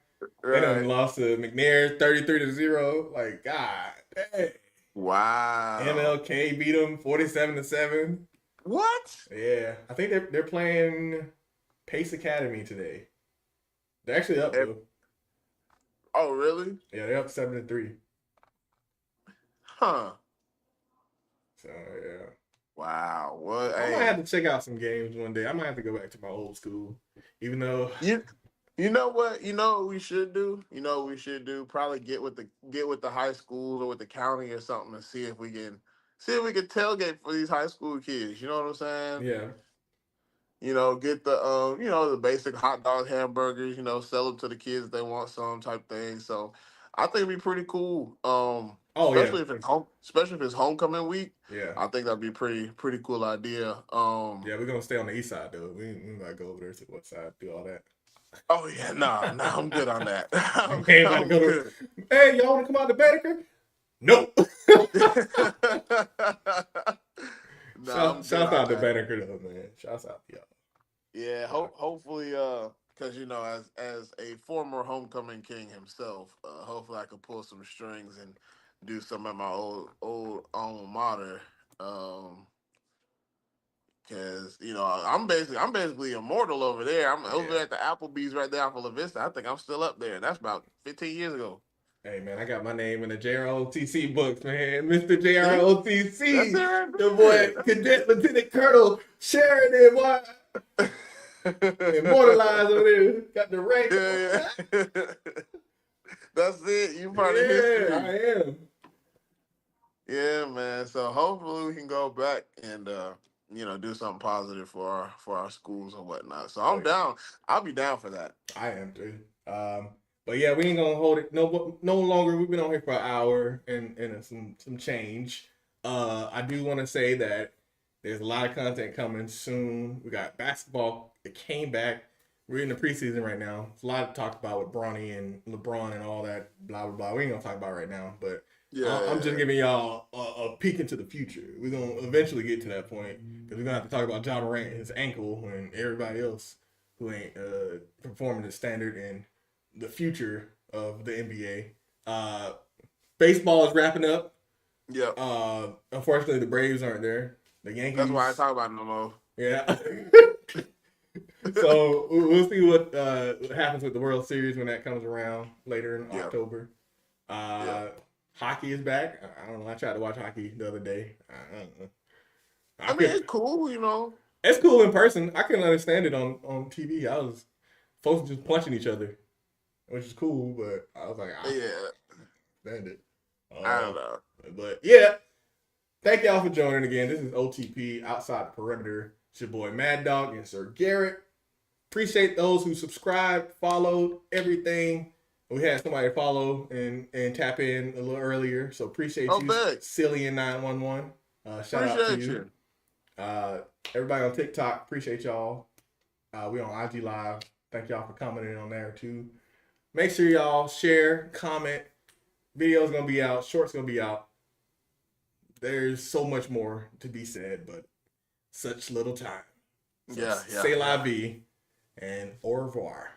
A: They done
B: Right.
A: lost to McNair 33-0. Like, God dang.
B: Wow.
A: MLK beat them 47-7.
B: What?
A: Yeah, I think they're playing Pace Academy today. They're actually up
B: Eh,
A: though.
B: Oh, really?
A: Yeah, they're up 7-3.
B: Huh.
A: So yeah,
B: Wow. What?
A: I might
B: Hey.
A: have to check out some games one day. I might have to go back to my old school, even though.
B: You you know what? You know what we should do? You know what we should do? Probably get with the high schools or with the county or something and see if we can tailgate for these high school kids. You know what I'm saying?
A: Yeah,
B: You know, get the the basic hot dog hamburgers, sell them to the kids if they want some type thing. So I think it'd be pretty cool.
A: oh yeah,
B: Especially if it's homecoming week.
A: yeah,
B: I think that'd be pretty cool idea.
A: yeah. We're gonna stay on the east side though. We might go over there to the west side, do all that.
B: Oh yeah, nah, I'm good on that.
A: We ain't about to
B: I'm
A: go to.
B: good.
A: Hey, y'all want to come out to Banneker? Nope.
B: Nah, I'm good
A: Shout
B: on
A: out to
B: that.
A: Banneker though, man. Shouts out to y'all.
B: Yeah,
A: Uh,
B: hopefully, because as a former homecoming king himself, hopefully I can pull some strings and do some at my old alma mater. Because I'm basically immortal over there. I'm over
A: yeah.
B: there at the Applebee's right there off of La Vista. I think I'm still up there. That's about 15 years ago.
A: Hey man, I got my name in the JROTC books, man. Mr.
B: See, that's it
A: JROTC,
B: right
A: the
B: there.
A: boy Cadet Lieutenant Colonel Sheridan, boy, immortalized over there. Got the rank.
B: Yeah, yeah. That's it. You part of
A: Yeah, I
B: history.
A: am.
B: Yeah, man. So hopefully we can go back and do something positive for our schools and whatnot. So
A: Oh
B: I'm
A: yeah,
B: down. I'll be down for that.
A: I am too. But yeah, we ain't gonna hold it no longer. We've been on here for an hour and some change. I do want to say that there's a lot of content coming soon. We got basketball. It came back. We're in the preseason right now. There's a lot to talk about with Bronny and LeBron and all that. Blah blah blah. We ain't gonna talk about it right now, but I'm just
B: Yeah.
A: giving y'all a peek into the future. We're gonna eventually get to that point because we're gonna have to talk about John Morant, his ankle, and everybody else who ain't performing the standard and the future of the NBA. Baseball is wrapping up.
B: Yep.
A: Unfortunately, the Braves aren't there. The
B: That's why I
A: Yankees,
B: talk about it no more.
A: yeah. So we'll see what happens with the World Series when that comes around later in
B: Yep.
A: October.
B: Yep.
A: Uh, Hockey is back. I don't know. I tried to watch hockey the other day. I don't know. I
B: I mean,
A: could.
B: it's cool.
A: It's cool in person. I couldn't understand it on TV. I was folks just punching each other, which is cool. But I was like, I
B: Yeah.
A: understand it.
B: I don't know.
A: But yeah, thank y'all for joining again. This is OTP Outside the Perimeter. It's your boy Mad Dog and Sir Garrett. Appreciate those who subscribed, followed, everything. We had somebody follow and tap in a little earlier, so appreciate
B: Oh,
A: you,
B: thanks.
A: Cillian911. Shout out to
B: Appreciate
A: you.
B: you.
A: Everybody on TikTok, appreciate y'all. We on IG Live. Thank y'all for commenting on there too. Make sure y'all share, comment. Video's gonna be out. Shorts gonna be out. There's so much more to be said, but such little time. So
B: Yeah.
A: say la vie and au revoir.